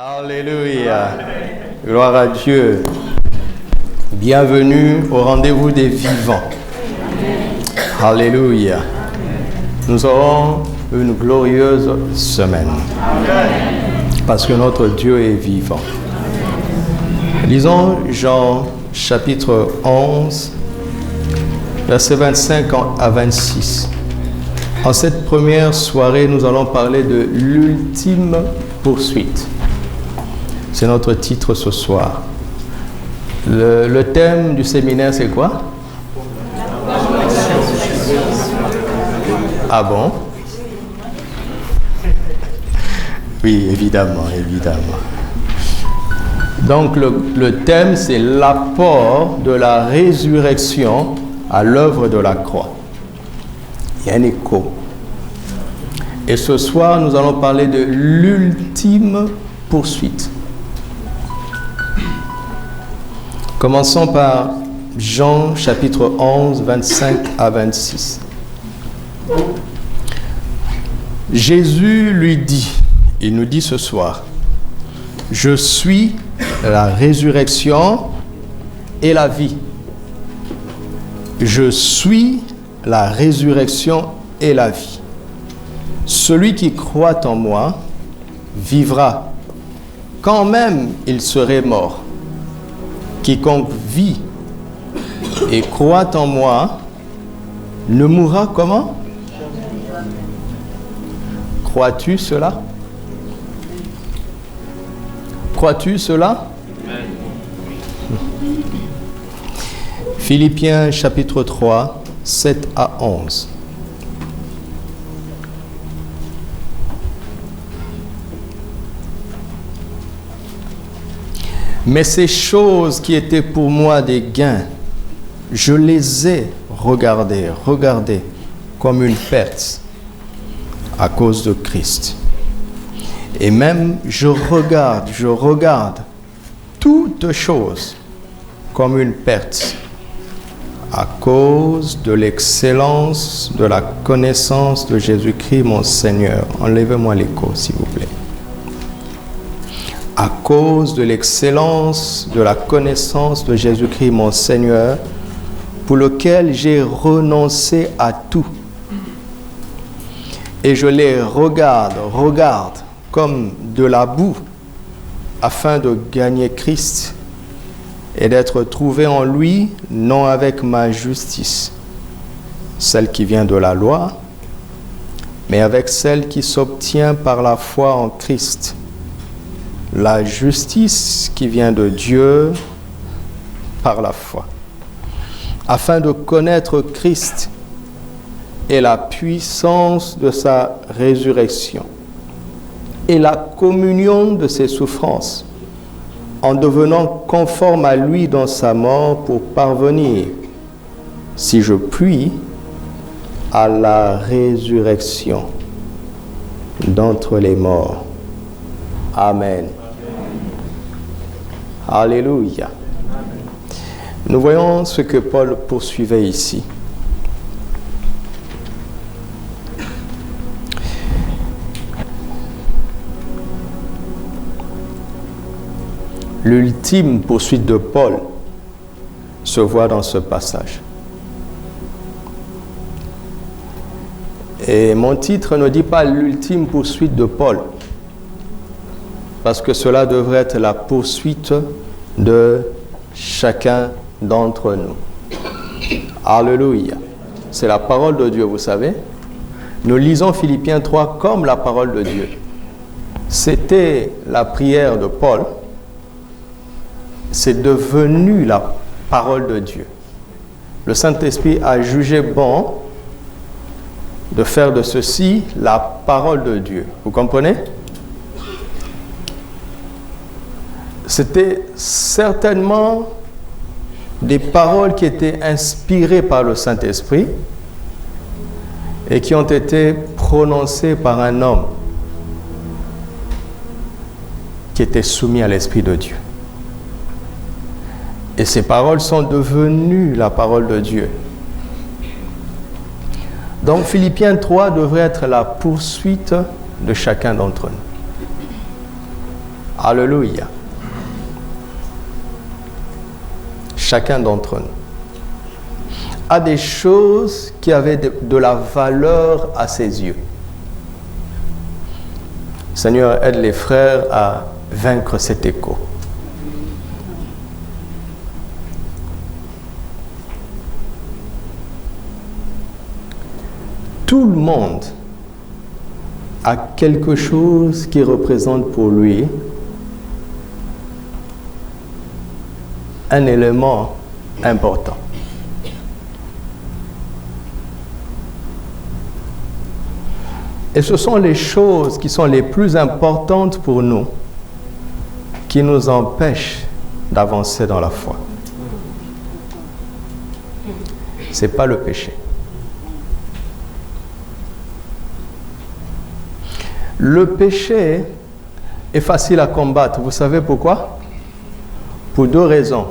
Alléluia. Gloire à Dieu. Bienvenue au rendez-vous des vivants. Alléluia. Nous aurons une glorieuse semaine. Parce que notre Dieu est vivant. Lisons Jean chapitre 11, versets 25 à 26. En cette première soirée, nous allons parler de l'ultime poursuite. C'est notre titre ce soir. Le thème du séminaire, c'est quoi? Ah bon? Oui, évidemment. Donc, le thème, c'est l'apport de la résurrection à l'œuvre de la croix. Il y a un écho. Et ce soir, nous allons parler de l'ultime poursuite. Commençons par Jean chapitre 11, 25 à 26. Jésus lui dit, il nous dit ce soir, « Je suis la résurrection et la vie. Je suis la résurrection et la vie. Celui qui croit en moi vivra, quand même il serait mort. Quiconque vit et croit en moi ne mourra comment? Crois-tu cela? Crois-tu cela? Philippiens chapitre 3, 7 à 11. Mais ces choses qui étaient pour moi des gains, je les ai regardées comme une perte à cause de Christ. Et même je regarde toutes choses comme une perte à cause de l'excellence de la connaissance de Jésus-Christ mon Seigneur. Enlevez-moi l'écho, s'il vous plaît. À cause de l'excellence de la connaissance de Jésus-Christ mon Seigneur, pour lequel j'ai renoncé à tout. Et je les regarde comme de la boue, afin de gagner Christ et d'être trouvé en lui, non avec ma justice, celle qui vient de la loi, mais avec celle qui s'obtient par la foi en Christ. La justice qui vient de Dieu par la foi, afin de connaître Christ et la puissance de sa résurrection et la communion de ses souffrances, en devenant conforme à lui dans sa mort pour parvenir, si je puis, à la résurrection d'entre les morts. Amen. Alléluia. Nous voyons ce que Paul poursuivait ici. L'ultime poursuite de Paul se voit dans ce passage. Et mon titre ne dit pas l'ultime poursuite de Paul, parce que cela devrait être la poursuite de chacun d'entre nous. Alléluia. C'est la parole de Dieu, vous savez. Nous lisons Philippiens 3 comme la parole de Dieu. C'était la prière de Paul. C'est devenu la parole de Dieu. Le Saint-Esprit a jugé bon de faire de ceci la parole de Dieu. Vous comprenez? C'était certainement des paroles qui étaient inspirées par le Saint-Esprit et qui ont été prononcées par un homme qui était soumis à l'Esprit de Dieu. Et ces paroles sont devenues la parole de Dieu. Donc Philippiens 3 devrait être la poursuite de chacun d'entre nous. Alléluia. Chacun d'entre nous a des choses qui avaient de la valeur à ses yeux. Seigneur, aide les frères à vaincre cet écho. Tout le monde a quelque chose qui représente pour lui un élément important. Et ce sont les choses qui sont les plus importantes pour nous qui nous empêchent d'avancer dans la foi. Ce n'est pas le péché. Le péché est facile à combattre. Vous savez pourquoi? Pour deux raisons.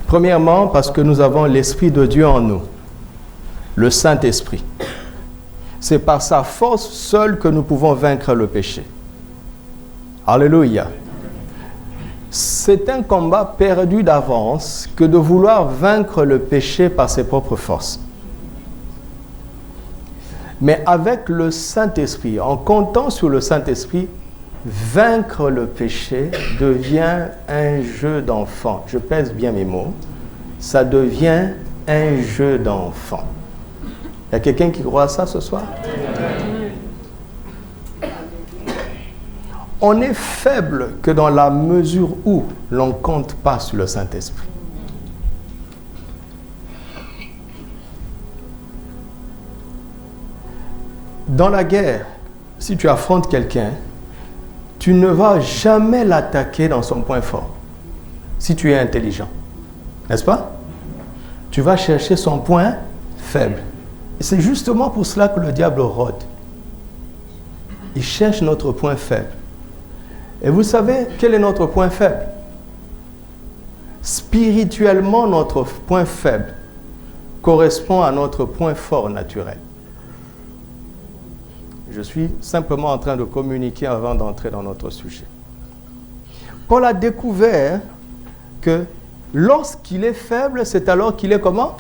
Premièrement, parce que nous avons l'Esprit de Dieu en nous, le Saint-Esprit. C'est par sa force seule que nous pouvons vaincre le péché. Alléluia. C'est un combat perdu d'avance que de vouloir vaincre le péché par ses propres forces. Mais avec le Saint-Esprit, en comptant sur le Saint-Esprit, vaincre le péché devient un jeu d'enfant. Je pèse bien mes mots. Ça devient un jeu d'enfant. Il y a quelqu'un qui croit à ça ce soir? On est faible que dans la mesure où l'on ne compte pas sur le Saint-Esprit. Dans la guerre, si tu affrontes quelqu'un, tu ne vas jamais l'attaquer dans son point fort, si tu es intelligent. N'est-ce pas? Tu vas chercher son point faible. Et c'est justement pour cela que le diable rôde. Il cherche notre point faible. Et vous savez, quel est notre point faible? Spirituellement, notre point faible correspond à notre point fort naturel. Je suis simplement en train de communiquer avant d'entrer dans notre sujet. Paul a découvert que lorsqu'il est faible, c'est alors qu'il est comment?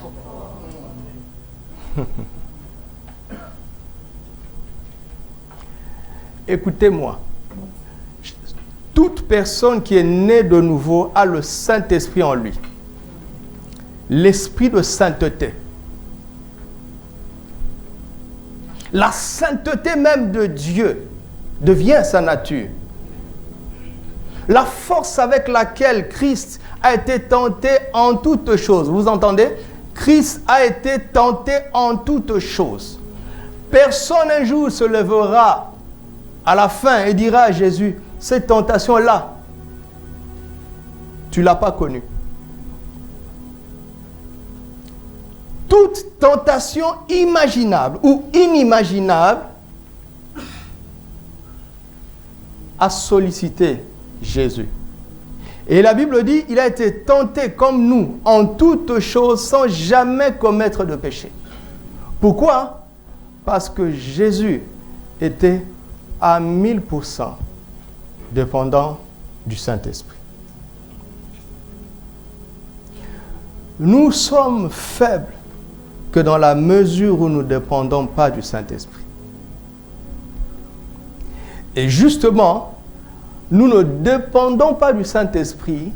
Écoutez-moi. Toute personne qui est née de nouveau a le Saint-Esprit en lui. L'esprit de sainteté. La sainteté même de Dieu devient sa nature. La force avec laquelle Christ a été tenté en toutes choses. Vous entendez? Christ a été tenté en toutes choses. Personne un jour se lèvera à la fin et dira à Jésus, cette tentation-là, tu ne l'as pas connue. Toute tentation imaginable ou inimaginable a sollicité Jésus. Et la Bible dit, il a été tenté comme nous en toutes choses sans jamais commettre de péché. Pourquoi? Parce que Jésus était à 1000% dépendant du Saint-Esprit. Nous sommes faibles que dans la mesure où nous ne dépendons pas du Saint-Esprit. Et justement, nous ne dépendons pas du Saint-Esprit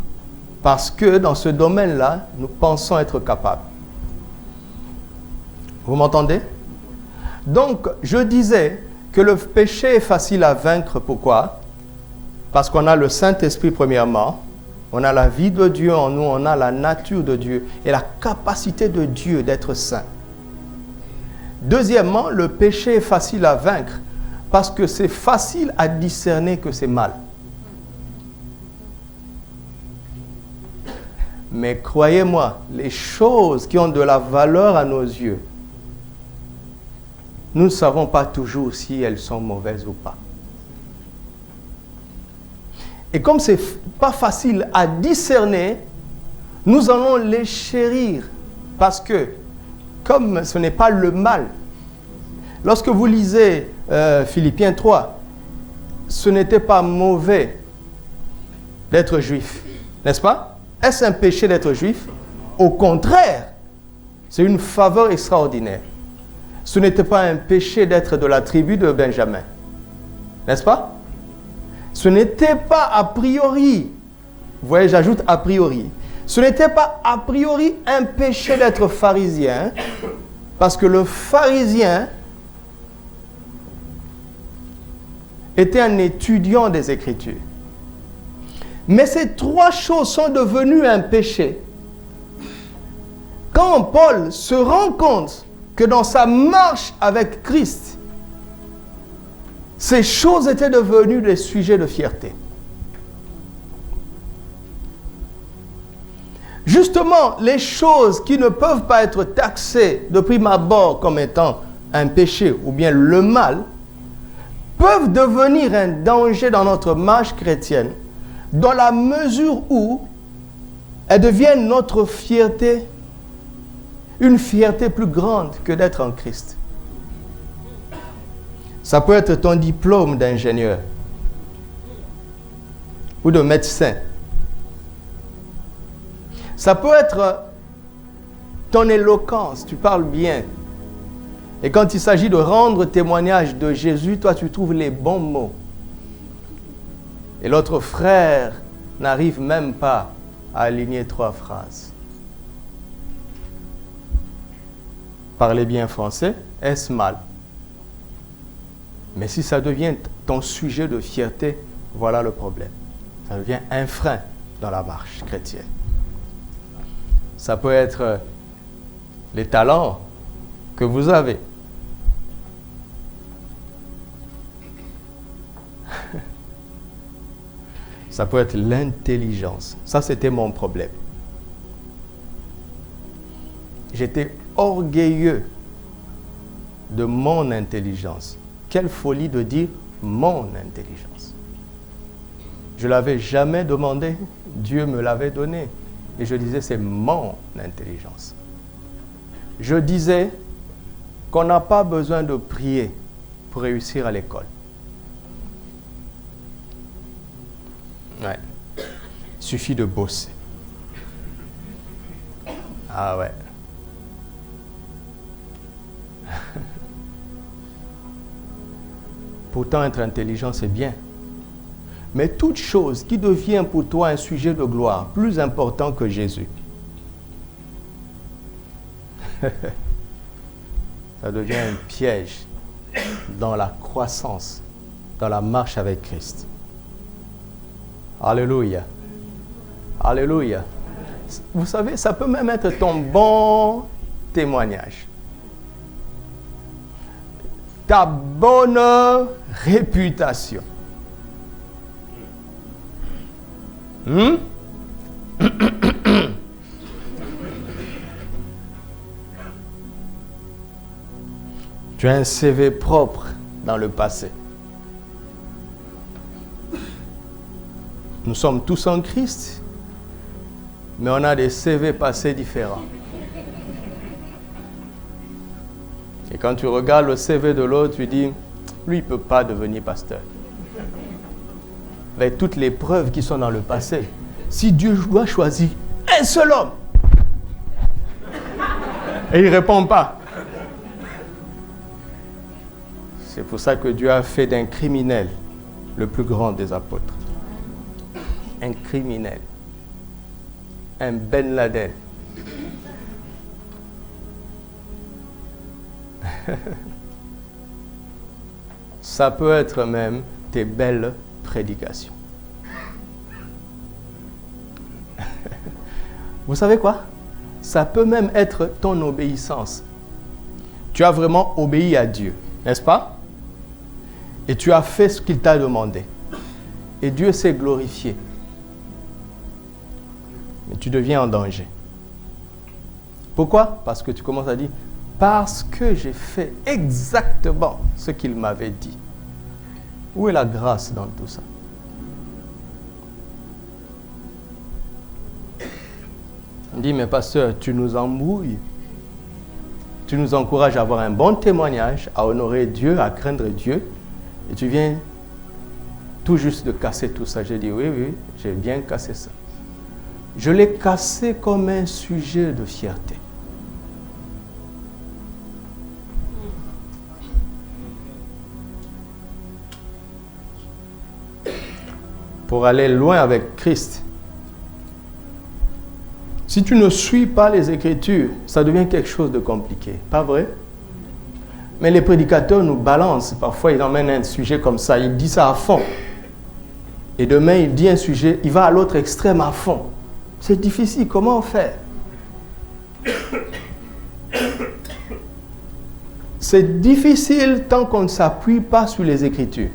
parce que dans ce domaine-là, nous pensons être capables. Vous m'entendez? Donc, je disais que le péché est facile à vaincre. Pourquoi? Parce qu'on a le Saint-Esprit premièrement, on a la vie de Dieu en nous, on a la nature de Dieu et la capacité de Dieu d'être saint. Deuxièmement, le péché est facile à vaincre parce que c'est facile à discerner que c'est mal. Mais croyez-moi, les choses qui ont de la valeur à nos yeux, nous ne savons pas toujours si elles sont mauvaises ou pas. Et comme ce n'est pas facile à discerner, nous allons les chérir. Parce que, comme ce n'est pas le mal, lorsque vous lisez Philippiens 3, ce n'était pas mauvais d'être juif, n'est-ce pas? Est-ce un péché d'être juif? Au contraire, c'est une faveur extraordinaire. Ce n'était pas un péché d'être de la tribu de Benjamin, n'est-ce pas? Ce n'était pas a priori, vous voyez, j'ajoute a priori, ce n'était pas a priori un péché d'être pharisien, parce que le pharisien était un étudiant des Écritures. Mais ces trois choses sont devenues un péché quand Paul se rend compte que dans sa marche avec Christ, ces choses étaient devenues des sujets de fierté. Justement, les choses qui ne peuvent pas être taxées de prime abord comme étant un péché ou bien le mal, peuvent devenir un danger dans notre marche chrétienne, dans la mesure où elles deviennent notre fierté, une fierté plus grande que d'être en Christ. Ça peut être ton diplôme d'ingénieur ou de médecin. Ça peut être ton éloquence, tu parles bien. Et quand il s'agit de rendre témoignage de Jésus, toi tu trouves les bons mots. Et l'autre frère n'arrive même pas à aligner 3 phrases. Parler bien français, est-ce mal? Mais si ça devient ton sujet de fierté, voilà le problème. Ça devient un frein dans la marche chrétienne. Ça peut être les talents que vous avez. Ça peut être l'intelligence. Ça, c'était mon problème. J'étais orgueilleux de mon intelligence. Quelle folie de dire mon intelligence. Je ne l'avais jamais demandé. Dieu me l'avait donné. Et je disais, c'est mon intelligence. Je disais qu'on n'a pas besoin de prier pour réussir à l'école. Ouais. Il suffit de bosser. Ah ouais. Pourtant, être intelligent, c'est bien. Mais toute chose qui devient pour toi un sujet de gloire plus important que Jésus, ça devient un piège dans la croissance, dans la marche avec Christ. Alléluia. Alléluia. Vous savez, ça peut même être ton bon témoignage. Ta bonne réputation. Tu as un CV propre dans le passé. Nous sommes tous en Christ, mais on a des CV passés différents. Et quand tu regardes le CV de l'autre, tu dis, lui, il ne peut pas devenir pasteur. Avec toutes les preuves qui sont dans le passé, si Dieu doit choisir un seul homme, et il ne répond pas. C'est pour ça que Dieu a fait d'un criminel le plus grand des apôtres. Un criminel. Un Ben Laden. Ça peut être même tes belles prédications. Vous savez quoi? Ça peut même être ton obéissance. Tu as vraiment obéi à Dieu, n'est-ce pas? Et tu as fait ce qu'il t'a demandé. Et Dieu s'est glorifié. Mais tu deviens en danger. Pourquoi? Parce que tu commences à dire, parce que j'ai fait exactement ce qu'il m'avait dit. Où est la grâce dans tout ça? On dit, mais pasteur, tu nous embrouilles. Tu nous encourages à avoir un bon témoignage, à honorer Dieu, à craindre Dieu. Et tu viens tout juste de casser tout ça. J'ai dit, oui, j'ai bien cassé ça. Je l'ai cassé comme un sujet de fierté. Pour aller loin avec Christ, si tu ne suis pas les Écritures, ça devient quelque chose de compliqué. Pas vrai? Mais les prédicateurs nous balancent. Parfois, ils emmènent un sujet comme ça. Il dit ça à fond. Et demain, il dit un sujet, il va à l'autre extrême à fond. C'est difficile. Comment faire? C'est difficile tant qu'on ne s'appuie pas sur les Écritures.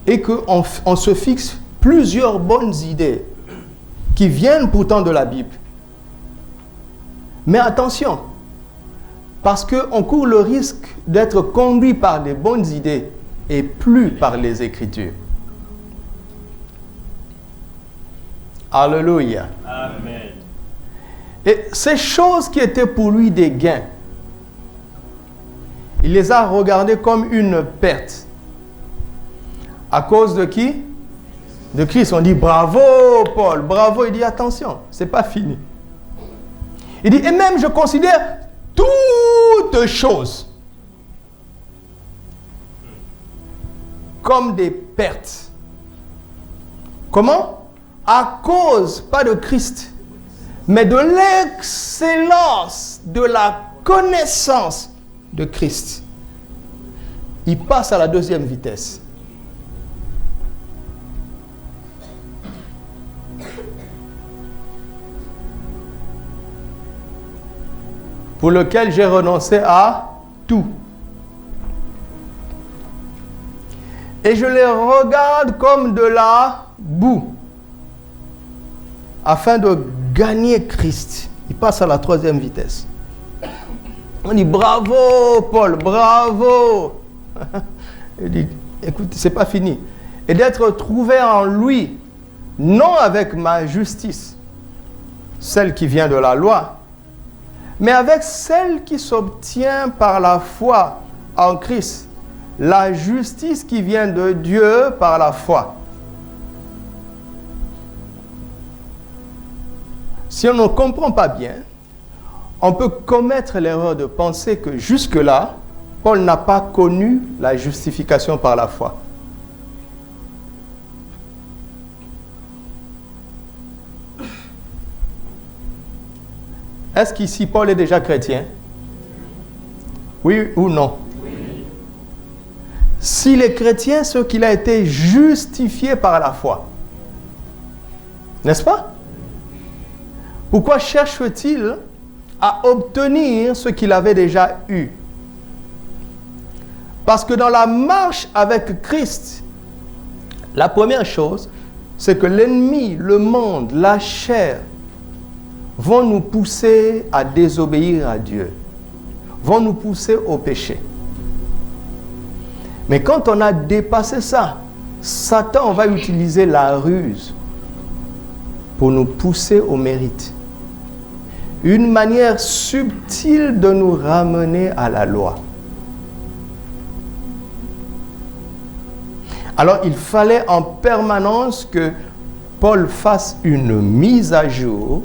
Et qu'on se fixe plusieurs bonnes idées qui viennent pourtant de la Bible. Mais attention, parce qu'on court le risque d'être conduit par des bonnes idées et plus par les Écritures. Alléluia. Amen. Et ces choses qui étaient pour lui des gains, il les a regardées comme une perte. À cause de qui? De Christ. On dit bravo Paul, bravo. Il dit attention, c'est pas fini. Il dit et même je considère toutes choses comme des pertes. Comment? À cause, pas de Christ, mais de l'excellence de la connaissance de Christ. Il passe à la deuxième vitesse. Pour lequel j'ai renoncé à tout. Et je les regarde comme de la boue, afin de gagner Christ. Il passe à la troisième vitesse. On dit bravo Paul, bravo. Il dit écoute, c'est pas fini. Et d'être trouvé en lui, non avec ma justice, celle qui vient de la loi, mais avec celle qui s'obtient par la foi en Christ, la justice qui vient de Dieu par la foi. Si on ne comprend pas bien, on peut commettre l'erreur de penser que jusque-là, Paul n'a pas connu la justification par la foi. Est-ce qu'ici Paul est déjà chrétien? Oui ou non? Oui. S'il est chrétien, c'est qu'il a été justifié par la foi. N'est-ce pas? Pourquoi cherche-t-il à obtenir ce qu'il avait déjà eu? Parce que dans la marche avec Christ, la première chose, c'est que l'ennemi, le monde, la chair, vont nous pousser à désobéir à Dieu, vont nous pousser au péché. Mais quand on a dépassé ça, Satan va utiliser la ruse pour nous pousser au mérite. Une manière subtile de nous ramener à la loi. Alors il fallait en permanence que Paul fasse une mise à jour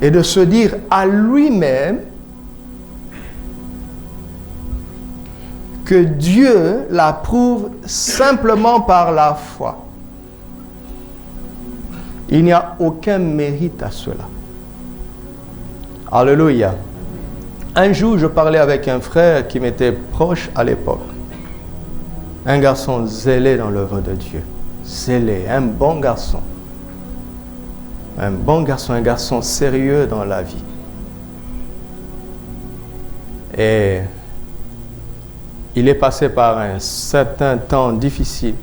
et de se dire à lui-même que Dieu l'approuve simplement par la foi. Il n'y a aucun mérite à cela. Alléluia. Un jour, je parlais avec un frère qui m'était proche à l'époque. Un garçon zélé dans l'œuvre de Dieu. Zélé, un bon garçon. Un bon garçon, un garçon sérieux dans la vie. Et il est passé par un certain temps difficile.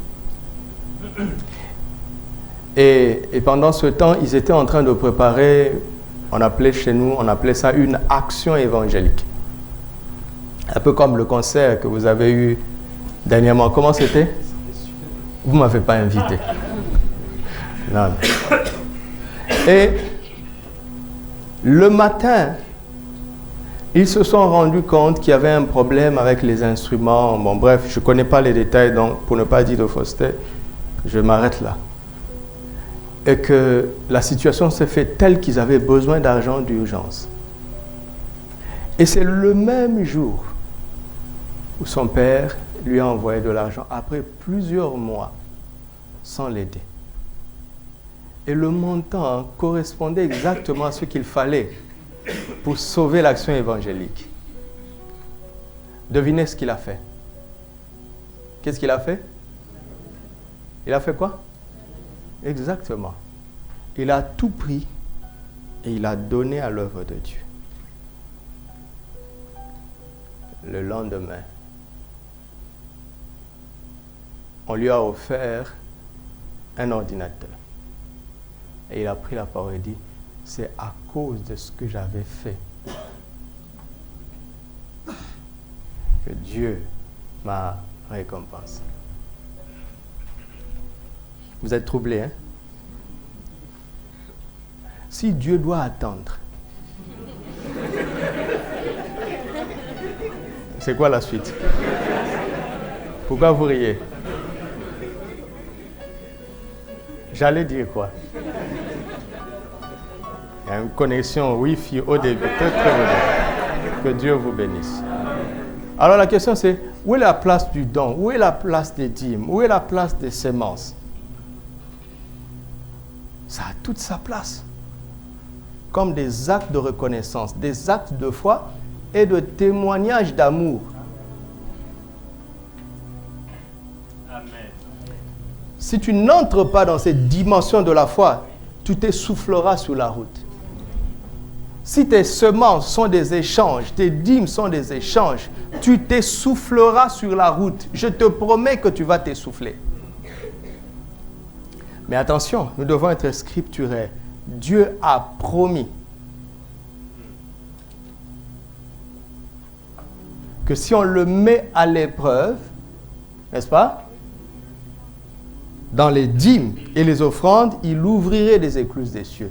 Et pendant ce temps, ils étaient en train de préparer, on appelait ça une action évangélique. Un peu comme le concert que vous avez eu dernièrement. Comment c'était? Vous ne m'avez pas invité. Non. Et le matin, Ils se sont rendus compte qu'il y avait un problème avec les instruments. Bon, bref, je ne connais pas les détails, donc pour ne pas dire de fausseté, je m'arrête là. Et que la situation s'est faite telle qu'ils avaient besoin d'argent d'urgence. Et c'est le même jour où son père lui a envoyé de l'argent après plusieurs mois sans l'aider. Et le montant correspondait exactement à ce qu'il fallait pour sauver l'action évangélique. Devinez ce qu'il a fait. Qu'est-ce qu'il a fait? Il a fait quoi? Exactement. Il a tout pris et il a donné à l'œuvre de Dieu. Le lendemain, on lui a offert un ordinateur. Et il a pris la parole et dit, c'est à cause de ce que j'avais fait que Dieu m'a récompensé. Vous êtes troublés, hein? Si Dieu doit attendre, c'est quoi la suite? Pourquoi vous riez? J'allais dire quoi? Il y a une connexion Wi-Fi au début, très très bien. Que Dieu vous bénisse. Alors la question c'est, où est la place du don? Où est la place des dîmes? Où est la place des semences? Ça a toute sa place. Comme des actes de reconnaissance, des actes de foi et de témoignage d'amour. Amen. Si tu n'entres pas dans cette dimension de la foi, tu t'essouffleras sur la route. Si tes semences sont des échanges, tes dîmes sont des échanges, tu t'essouffleras sur la route. Je te promets que tu vas t'essouffler. Mais attention, nous devons être scripturaires. Dieu a promis que si on le met à l'épreuve, n'est-ce pas? Dans les dîmes et les offrandes, il ouvrirait des écluses des cieux.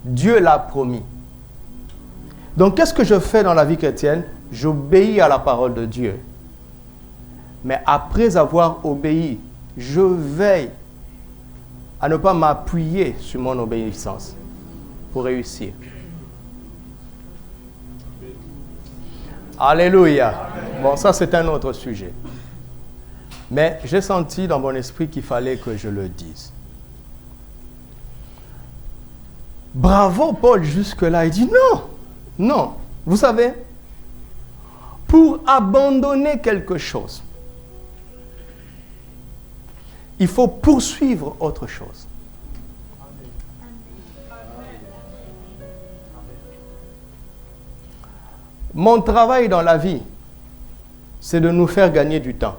Dieu l'a promis. Donc, qu'est-ce que je fais dans la vie chrétienne? J'obéis à la parole de Dieu. Mais après avoir obéi, je veille à ne pas m'appuyer sur mon obéissance pour réussir. Alléluia. Bon, ça c'est un autre sujet. Mais j'ai senti dans mon esprit qu'il fallait que je le dise. Bravo Paul, jusque-là, il dit non, non. Vous savez, pour abandonner quelque chose, il faut poursuivre autre chose. Mon travail dans la vie, c'est de nous faire gagner du temps.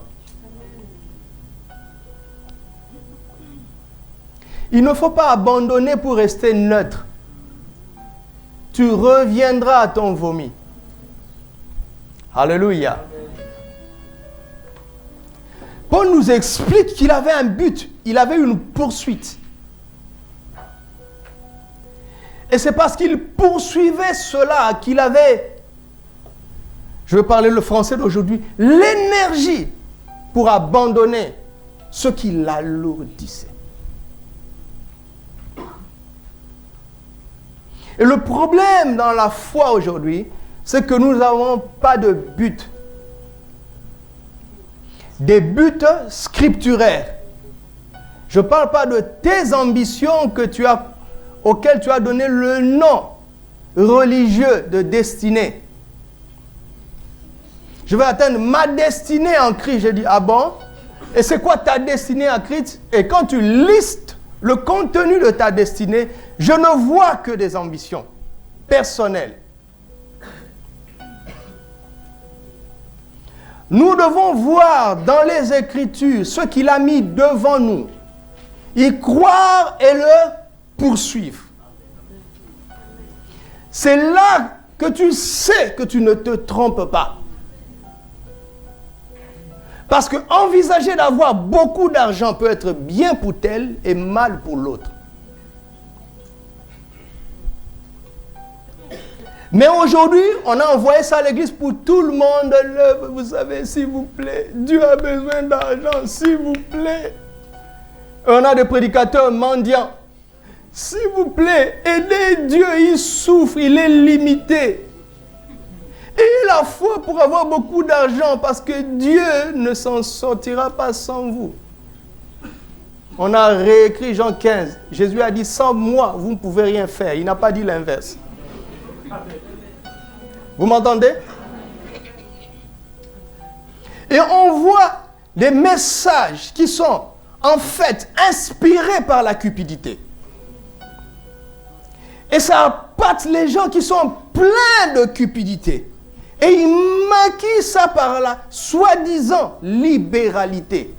Il ne faut pas abandonner pour rester neutre. Tu reviendras à ton vomi. Alléluia. Paul nous explique qu'il avait un but, il avait une poursuite. Et c'est parce qu'il poursuivait cela qu'il avait, je vais parler le français d'aujourd'hui, l'énergie pour abandonner ce qui l'alourdissait. Et le problème dans la foi aujourd'hui, c'est que nous n'avons pas de but. Des buts scripturaires. Je ne parle pas de tes ambitions auxquelles tu as donné le nom religieux de destinée. Je vais atteindre ma destinée en Christ. Je dis, ah bon? Et c'est quoi ta destinée en Christ? Et quand tu listes le contenu de ta destinée, je ne vois que des ambitions personnelles. Nous devons voir dans les Écritures ce qu'il a mis devant nous. Y croire et le poursuivre. C'est là que tu sais que tu ne te trompes pas. Parce que envisager d'avoir beaucoup d'argent peut être bien pour tel et mal pour l'autre. Mais aujourd'hui, on a envoyé ça à l'église pour tout le monde. Vous savez, s'il vous plaît, Dieu a besoin d'argent, s'il vous plaît. On a des prédicateurs mendiants. S'il vous plaît, aidez Dieu, il souffre, il est limité. Et la foi pour avoir beaucoup d'argent, parce que Dieu ne s'en sortira pas sans vous. On a réécrit Jean 15. Jésus a dit, sans moi, vous ne pouvez rien faire. Il n'a pas dit l'inverse. Vous m'entendez? Et on voit des messages qui sont en fait inspirés par la cupidité. Et ça appâte les gens qui sont pleins de cupidité. Et ils maquillent ça par la soi-disant libéralité.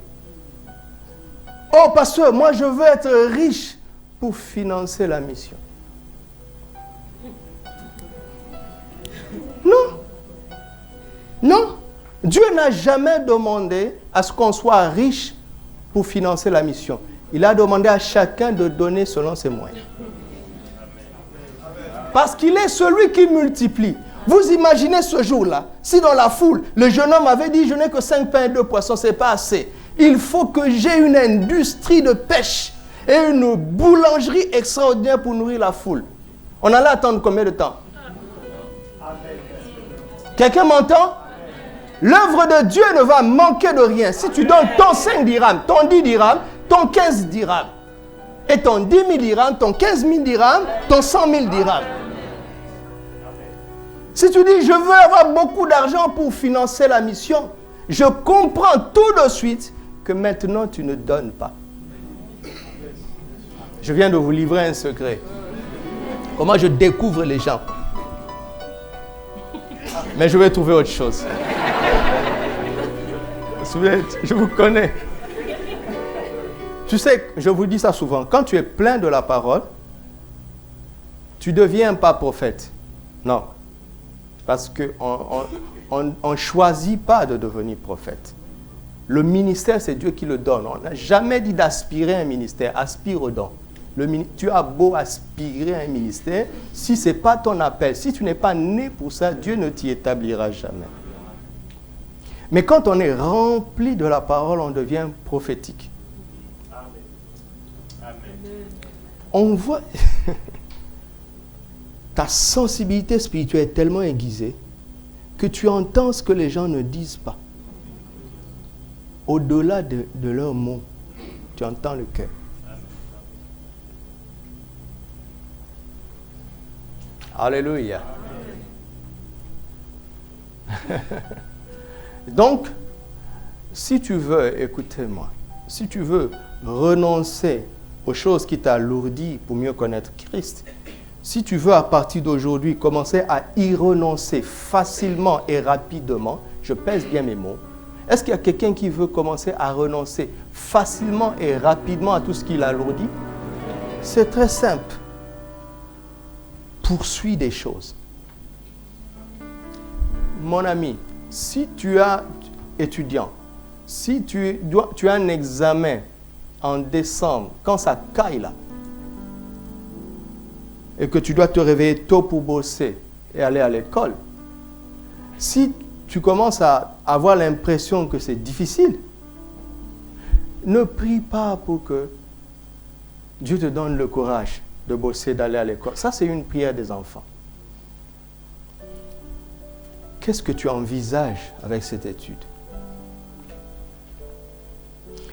Oh pasteur, moi je veux être riche pour financer la mission. Non. Non. Dieu n'a jamais demandé à ce qu'on soit riche pour financer la mission. Il a demandé à chacun de donner selon ses moyens. Parce qu'il est celui qui multiplie. Vous imaginez ce jour-là, si dans la foule, le jeune homme avait dit, je n'ai que 5 pains et 2 poissons, ce n'est pas assez. Il faut que j'ai une industrie de pêche et une boulangerie extraordinaire pour nourrir la foule. On allait attendre combien de temps? Quelqu'un m'entend? L'œuvre de Dieu ne va manquer de rien. Si tu donnes ton 5 dirhams, ton 10 dirhams, ton 15 dirhams, et ton 10 000 dirhams, ton 15 000 dirhams, ton 100 000 dirhams. Si tu dis, je veux avoir beaucoup d'argent pour financer la mission, je comprends tout de suite que maintenant tu ne donnes pas. Je viens de vous livrer un secret. Comment je découvre les gens. Mais je vais trouver autre chose. Je vous connais. Tu sais, je vous dis ça souvent. Quand tu es plein de la parole, tu ne deviens pas prophète. Non. Parce qu'on ne choisit pas de devenir prophète. Le ministère, c'est Dieu qui le donne. On n'a jamais dit d'aspirer à un ministère. Aspire au don. Tu as beau aspirer à un ministère, si ce n'est pas ton appel, si tu n'es pas né pour ça, Dieu ne t'y établira jamais. Mais quand on est rempli de la parole, on devient prophétique. Amen. On voit... Ta sensibilité spirituelle est tellement aiguisée que tu entends ce que les gens ne disent pas. Au-delà de leurs mots, tu entends le cœur. Alléluia. Donc, si tu veux, écoutez-moi, si tu veux renoncer aux choses qui t'alourdissent pour mieux connaître Christ, si tu veux à partir d'aujourd'hui commencer à y renoncer facilement et rapidement, je pèse bien mes mots, est-ce qu'il y a quelqu'un qui veut commencer à renoncer facilement et rapidement à tout ce qui l'alourdit? C'est très simple. Poursuis des choses. Mon ami, si tu es étudiant, si tu as un examen en décembre, quand ça caille là, et que tu dois te réveiller tôt pour bosser et aller à l'école, si tu commences à avoir l'impression que c'est difficile, ne prie pas pour que Dieu te donne le courage de bosser, d'aller à l'école. Ça, c'est une prière des enfants. Qu'est-ce que tu envisages avec cette étude?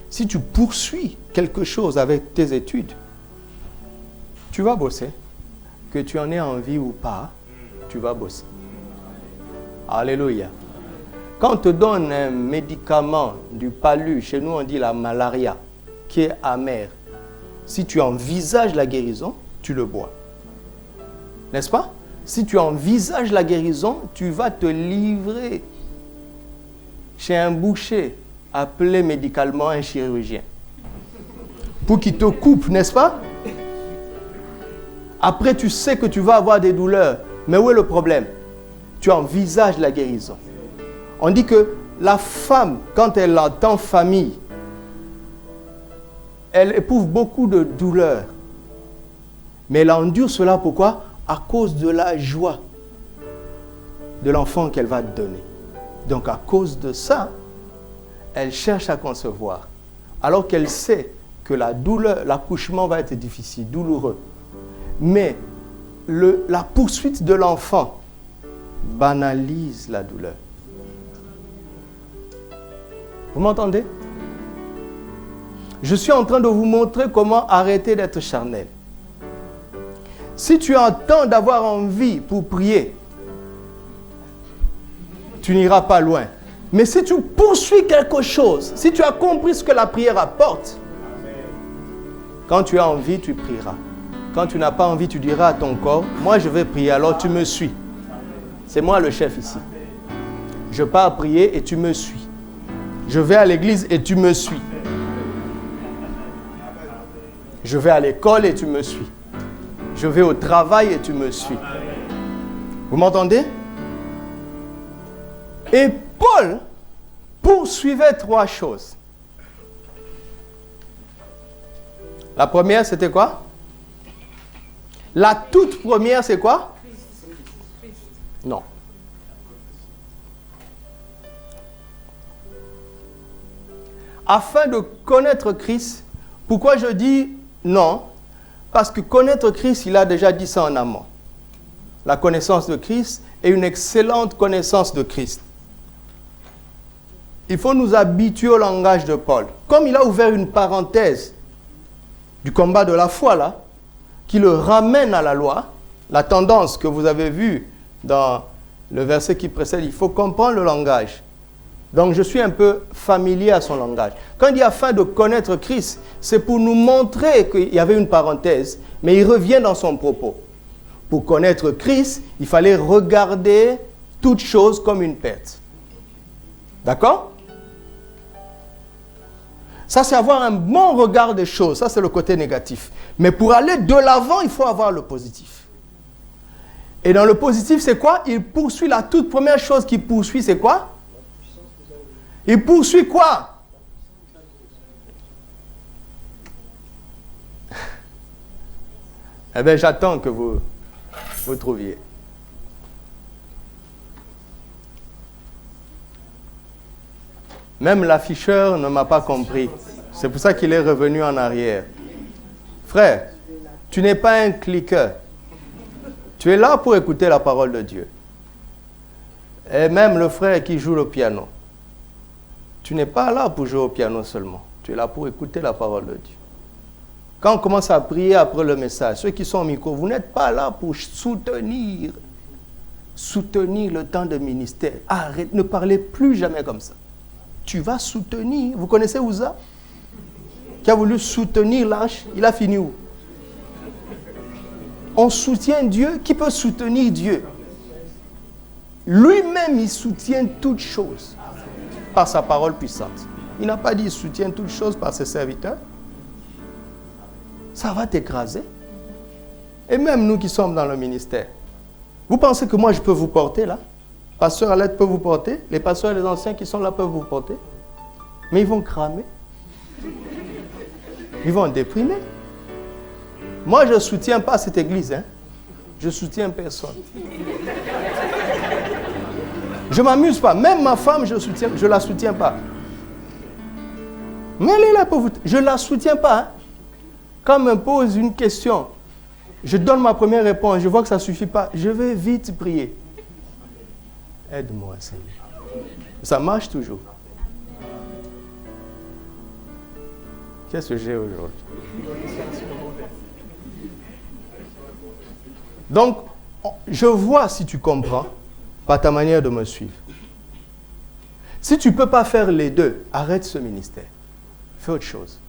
Si tu poursuis quelque chose avec tes études, tu vas bosser. Que tu en aies envie ou pas, tu vas bosser. Alléluia. Quand on te donne un médicament du palu, chez nous on dit la malaria, qui est amer, si tu envisages la guérison, tu le bois. N'est-ce pas? Si tu envisages la guérison, tu vas te livrer chez un boucher, appelé médicalement un chirurgien, pour qu'il te coupe, n'est-ce pas? Après, tu sais que tu vas avoir des douleurs. Mais où est le problème? Tu envisages la guérison. On dit que la femme, quand elle entend famille, elle éprouve beaucoup de douleurs. Mais elle endure cela pourquoi? À cause de la joie de l'enfant qu'elle va donner. Donc à cause de ça, elle cherche à concevoir. Alors qu'elle sait que la douleur, l'accouchement va être difficile, douloureux. Mais la poursuite de l'enfant banalise la douleur. Vous m'entendez? Je suis en train de vous montrer comment arrêter d'être charnel. Si tu entends d'avoir envie pour prier, tu n'iras pas loin. Mais si tu poursuis quelque chose, si tu as compris ce que la prière apporte, quand tu as envie, tu prieras. Quand tu n'as pas envie, tu diras à ton corps, moi je vais prier, alors tu me suis. C'est moi le chef ici. Je pars prier et tu me suis. Je vais à l'église et tu me suis. Je vais à l'école et tu me suis. Je vais au travail et tu me suis. Vous m'entendez? Et Paul poursuivait 3 choses. La première, c'était quoi? La toute première, c'est quoi? Non. Afin de connaître Christ, pourquoi je dis non? Parce que connaître Christ, il a déjà dit ça en amont. La connaissance de Christ est une excellente connaissance de Christ. Il faut nous habituer au langage de Paul. Comme il a ouvert une parenthèse du combat de la foi, là, qui le ramène à la loi, la tendance que vous avez vue dans le verset qui précède, il faut comprendre le langage. Donc je suis un peu familier à son langage. Quand il dit afin de connaître Christ, c'est pour nous montrer qu'il y avait une parenthèse, mais il revient dans son propos. Pour connaître Christ, il fallait regarder toute chose comme une perte. D'accord? Ça, c'est avoir un bon regard des choses. Ça, c'est le côté négatif. Mais pour aller de l'avant, il faut avoir le positif. Et dans le positif, c'est quoi? Il poursuit la toute première chose qu'il poursuit, c'est quoi? Il poursuit quoi? Eh bien, j'attends que vous trouviez. Même l'afficheur ne m'a pas compris. C'est pour ça qu'il est revenu en arrière. Frère, tu n'es pas un cliqueur. Tu es là pour écouter la parole de Dieu. Et même le frère qui joue le piano. Tu n'es pas là pour jouer au piano seulement. Tu es là pour écouter la parole de Dieu. Quand on commence à prier après le message, ceux qui sont au micro, vous n'êtes pas là pour soutenir le temps de ministère. Arrête, ne parlez plus jamais comme ça. Tu vas soutenir. Vous connaissez Ouza? Qui a voulu soutenir l'ange, il a fini où? On soutient Dieu. Qui peut soutenir Dieu? Lui-même, il soutient toutes choses par sa parole puissante. Il n'a pas dit il soutient toutes choses par ses serviteurs. Ça va t'écraser. Et même nous qui sommes dans le ministère. Vous pensez que moi je peux vous porter là? Pasteur Alette peut vous porter? Les pasteurs et les anciens qui sont là peuvent vous porter? Mais ils vont cramer. Ils vont déprimer. Moi je ne soutiens pas cette église. Hein? Je soutiens personne. Je ne m'amuse pas. Même ma femme, je ne la soutiens pas. Mais elle est là pour vous. Je ne la soutiens pas. Hein? Quand on me pose une question, je donne ma première réponse. Je vois que ça ne suffit pas. Je vais vite prier. Aide-moi, Seigneur. Ça marche toujours. Qu'est-ce que j'ai aujourd'hui? Donc, je vois si tu comprends par ta manière de me suivre. Si tu ne peux pas faire les deux, arrête ce ministère. Fais autre chose.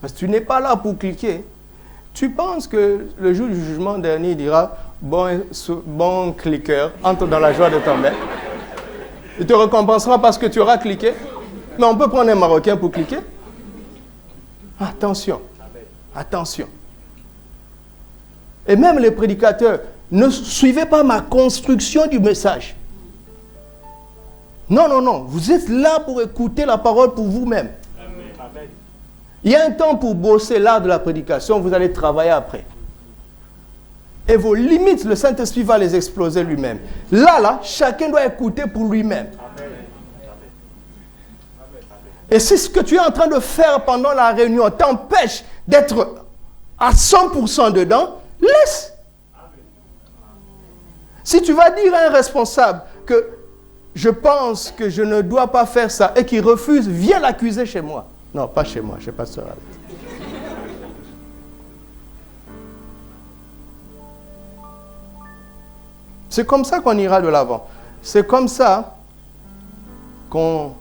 Parce que tu n'es pas là pour cliquer. Tu penses que le jour du jugement dernier, il dira, bon cliqueur, entre dans la joie de ton maître. Il te récompensera parce que tu auras cliqué. Mais on peut prendre un Marocain pour cliquer. Attention. Attention. Et même les prédicateurs, ne suivez pas ma construction du message. Non, non, non. Vous êtes là pour écouter la parole pour vous-même. Il y a un temps pour bosser l'art de la prédication, vous allez travailler après. Et vos limites, le Saint-Esprit va les exploser lui-même. Là, chacun doit écouter pour lui-même. Et si ce que tu es en train de faire pendant la réunion t'empêche d'être à 100% dedans, laisse. Si tu vas dire à un responsable que je pense que je ne dois pas faire ça et qu'il refuse, viens l'accuser chez moi. Non, pas chez moi, chez Pasteur Alex. C'est comme ça qu'on ira de l'avant. C'est comme ça qu'on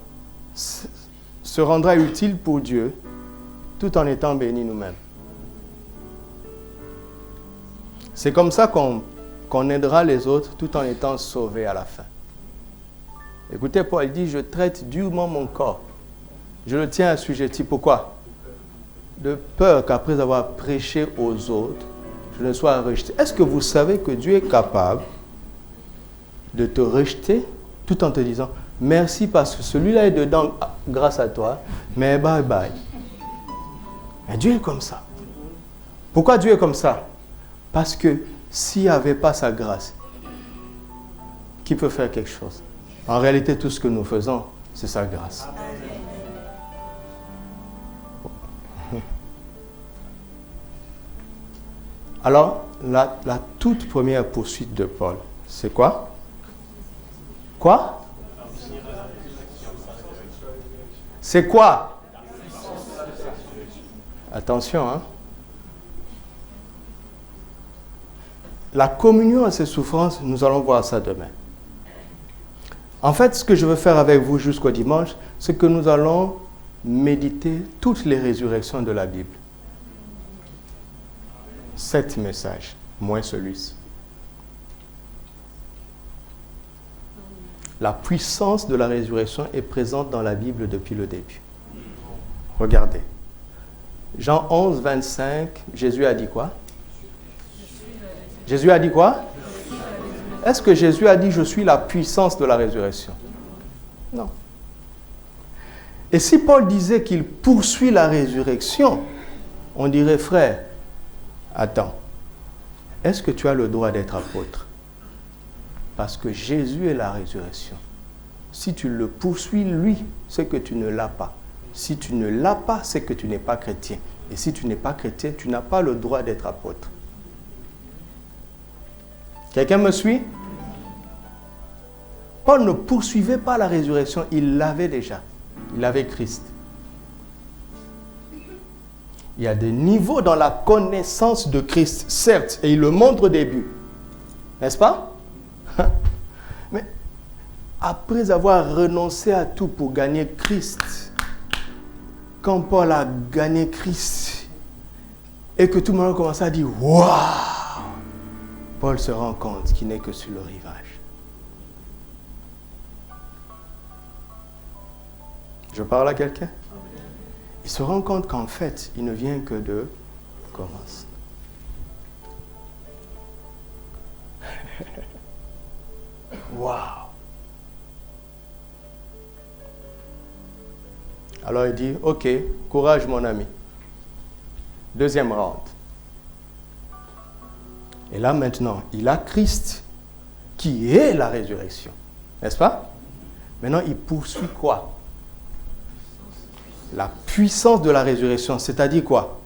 se rendra utile pour Dieu tout en étant béni nous-mêmes. C'est comme ça qu'on aidera les autres tout en étant sauvés à la fin. Écoutez, Paul dit, je traite durement mon corps. Je le tiens assujetti. Pourquoi? De peur qu'après avoir prêché aux autres, je ne sois rejeté. Est-ce que vous savez que Dieu est capable de te rejeter tout en te disant merci parce que celui-là est dedans grâce à toi, mais bye bye. Mais Dieu est comme ça. Pourquoi Dieu est comme ça? Parce que s'il n'y avait pas sa grâce, qui peut faire quelque chose? En réalité, tout ce que nous faisons, c'est sa grâce. Alors, la toute première poursuite de Paul, c'est quoi? Quoi? C'est quoi? Attention, hein? La communion à ses souffrances, nous allons voir ça demain. En fait, ce que je veux faire avec vous jusqu'au dimanche, c'est que nous allons méditer toutes les résurrections de la Bible. 7 messages, moins celui-ci. La puissance de la résurrection est présente dans la Bible depuis le début. Regardez. Jean 11, 25, Jésus a dit quoi? Jésus a dit quoi? Est-ce que Jésus a dit « Je suis la puissance de la résurrection » ? Non. Et si Paul disait qu'il poursuit la résurrection, on dirait « Frère, attends, est-ce que tu as le droit d'être apôtre ?» Parce que Jésus est la résurrection. Si tu le poursuis, lui, c'est que tu ne l'as pas. Si tu ne l'as pas, c'est que tu n'es pas chrétien. Et si tu n'es pas chrétien, tu n'as pas le droit d'être apôtre. Quelqu'un me suit? Paul ne poursuivait pas la résurrection, il l'avait déjà. Il avait Christ. Il y a des niveaux dans la connaissance de Christ, certes, et il le montre au début. N'est-ce pas? Mais après avoir renoncé à tout pour gagner Christ, quand Paul a gagné Christ, et que tout le monde commence à dire « Waouh !» Paul se rend compte qu'il n'est que sur le rivage. Je parle à quelqu'un? Il se rend compte qu'en fait, il ne vient que de commencer. Waouh! Alors il dit, ok, courage mon ami. Deuxième round. Et là maintenant, il a Christ qui est la résurrection. N'est-ce pas? Maintenant, il poursuit quoi? La puissance de la résurrection, c'est-à-dire quoi?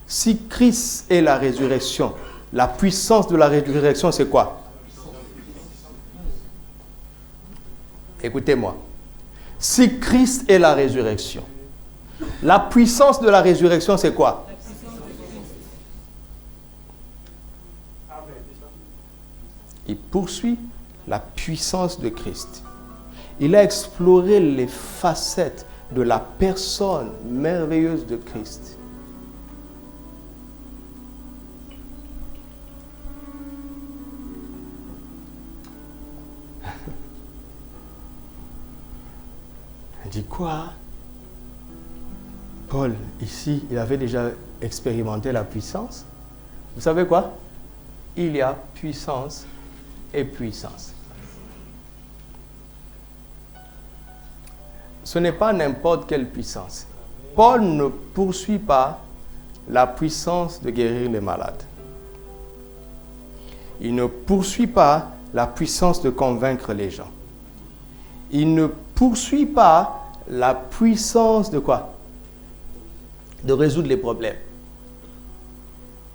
Si Christ est la résurrection, la puissance de la résurrection, c'est quoi? Écoutez-moi. Si Christ est la résurrection, la puissance de la résurrection, c'est quoi? Il poursuit la puissance de Christ. Il a exploré les facettes de la personne merveilleuse de Christ. Il dit quoi? Paul, ici, il avait déjà expérimenté la puissance. Vous savez quoi? Il y a puissance et puissance. Ce n'est pas n'importe quelle puissance. Paul ne poursuit pas la puissance de guérir les malades. Il ne poursuit pas la puissance de convaincre les gens. Il ne poursuit pas la puissance de quoi? De résoudre les problèmes.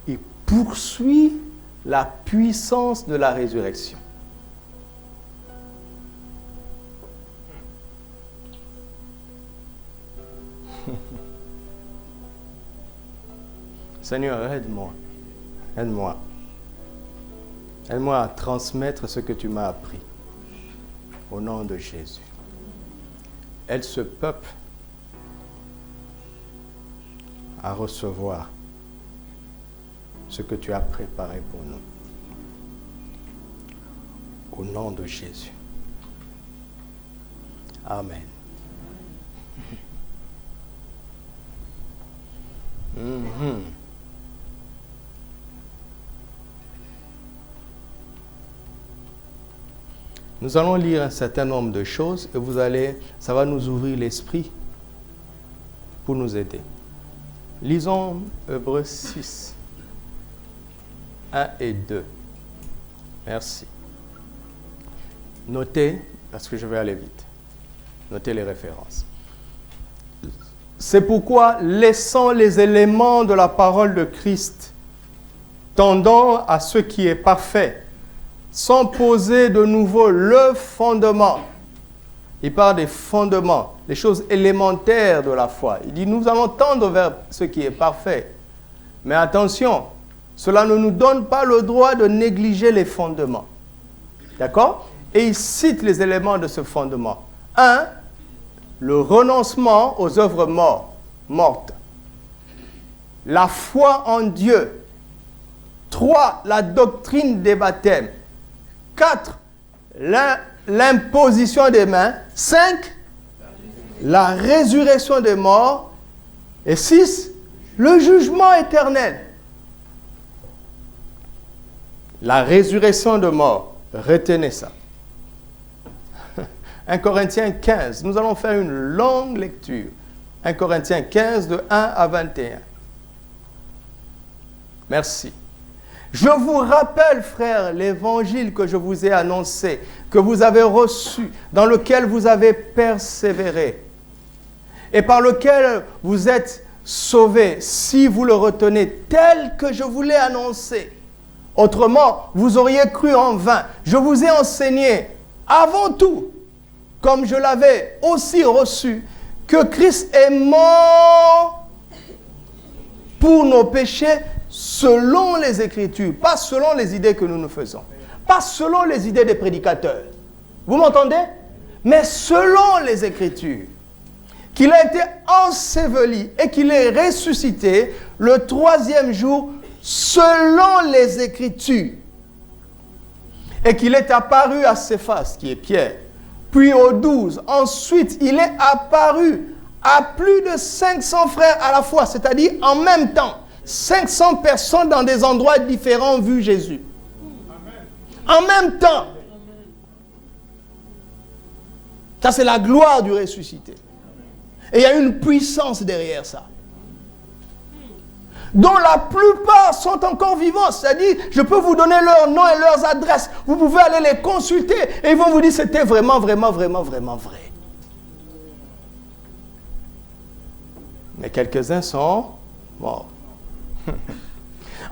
Il poursuit la puissance de la résurrection. Seigneur, aide-moi. Aide-moi. Aide-moi à transmettre ce que tu m'as appris. Au nom de Jésus. Aide ce peuple à recevoir ce que tu as préparé pour nous. Au nom de Jésus. Amen. Nous allons lire un certain nombre de choses et ça va nous ouvrir l'esprit pour nous aider. Lisons Hébreux 6, 1 et 2. Merci. Notez, parce que je vais aller vite. Notez les références. C'est pourquoi, laissant les éléments de la parole de Christ, tendant à ce qui est parfait, sans poser de nouveau le fondement. Il parle des fondements, les choses élémentaires de la foi. Il dit, nous allons tendre vers ce qui est parfait. Mais attention, cela ne nous donne pas le droit de négliger les fondements. D'accord? Et il cite les éléments de ce fondement. 1, le renoncement aux œuvres mortes. La foi en Dieu. 3, la doctrine des baptêmes. 4, l'imposition des mains. 5, la résurrection des morts. Et 6, le jugement éternel. La résurrection de mort. Retenez ça. 1 Corinthiens 15. Nous allons faire une longue lecture. 1 Corinthiens 15 de 1 à 21. Merci. Je vous rappelle, frères, l'évangile que je vous ai annoncé, que vous avez reçu, dans lequel vous avez persévéré, et par lequel vous êtes sauvés, si vous le retenez tel que je vous l'ai annoncé. Autrement, vous auriez cru en vain. Je vous ai enseigné, avant tout, comme je l'avais aussi reçu, que Christ est mort pour nos péchés, selon les Écritures, pas selon les idées que nous nous faisons, pas selon les idées des prédicateurs. Vous m'entendez? Mais selon les Écritures, qu'il a été enseveli et qu'il est ressuscité le 3e jour, selon les Écritures, et qu'il est apparu à Céphas, qui est Pierre, puis aux 12. Ensuite, il est apparu à plus de 500 frères à la fois, c'est-à-dire en même temps. 500 personnes dans des endroits différents ont vu Jésus. En même temps. Ça, c'est la gloire du ressuscité. Et il y a une puissance derrière ça. Dont la plupart sont encore vivants. C'est-à-dire, je peux vous donner leur nom et leurs adresses. Vous pouvez aller les consulter et ils vont vous dire c'était vraiment, vraiment, vraiment, vraiment vrai. Mais quelques-uns sont morts.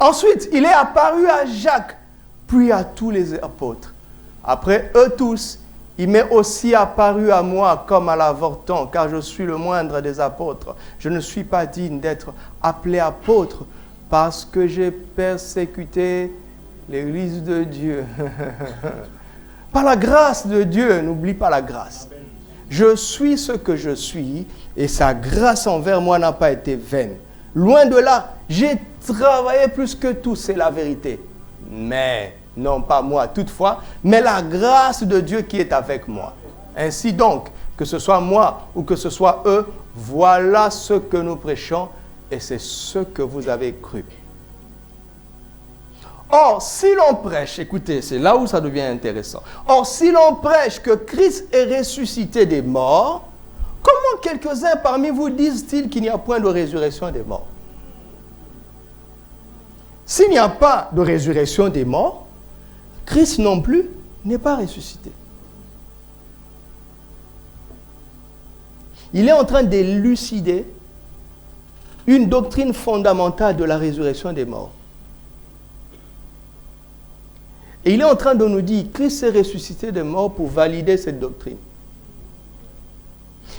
Ensuite, il est apparu à Jacques, puis à tous les apôtres. Après eux tous, il m'est aussi apparu à moi comme à l'avorton, car je suis le moindre des apôtres. Je ne suis pas digne d'être appelé apôtre parce que j'ai persécuté l'Église de Dieu. Par la grâce de Dieu, n'oublie pas la grâce. Je suis ce que je suis et sa grâce envers moi n'a pas été vaine. Loin de là, j'ai travaillé plus que tout, c'est la vérité. Mais, non pas moi toutefois, mais la grâce de Dieu qui est avec moi. Ainsi donc, que ce soit moi ou que ce soit eux, voilà ce que nous prêchons et c'est ce que vous avez cru. Or, si l'on prêche, écoutez, c'est là où ça devient intéressant. Or, si l'on prêche que Christ est ressuscité des morts, comment quelques-uns parmi vous disent-ils qu'il n'y a point de résurrection des morts? S'il n'y a pas de résurrection des morts, Christ non plus n'est pas ressuscité. Il est en train d'élucider une doctrine fondamentale de la résurrection des morts. Et il est en train de nous dire, Christ est ressuscité des morts pour valider cette doctrine.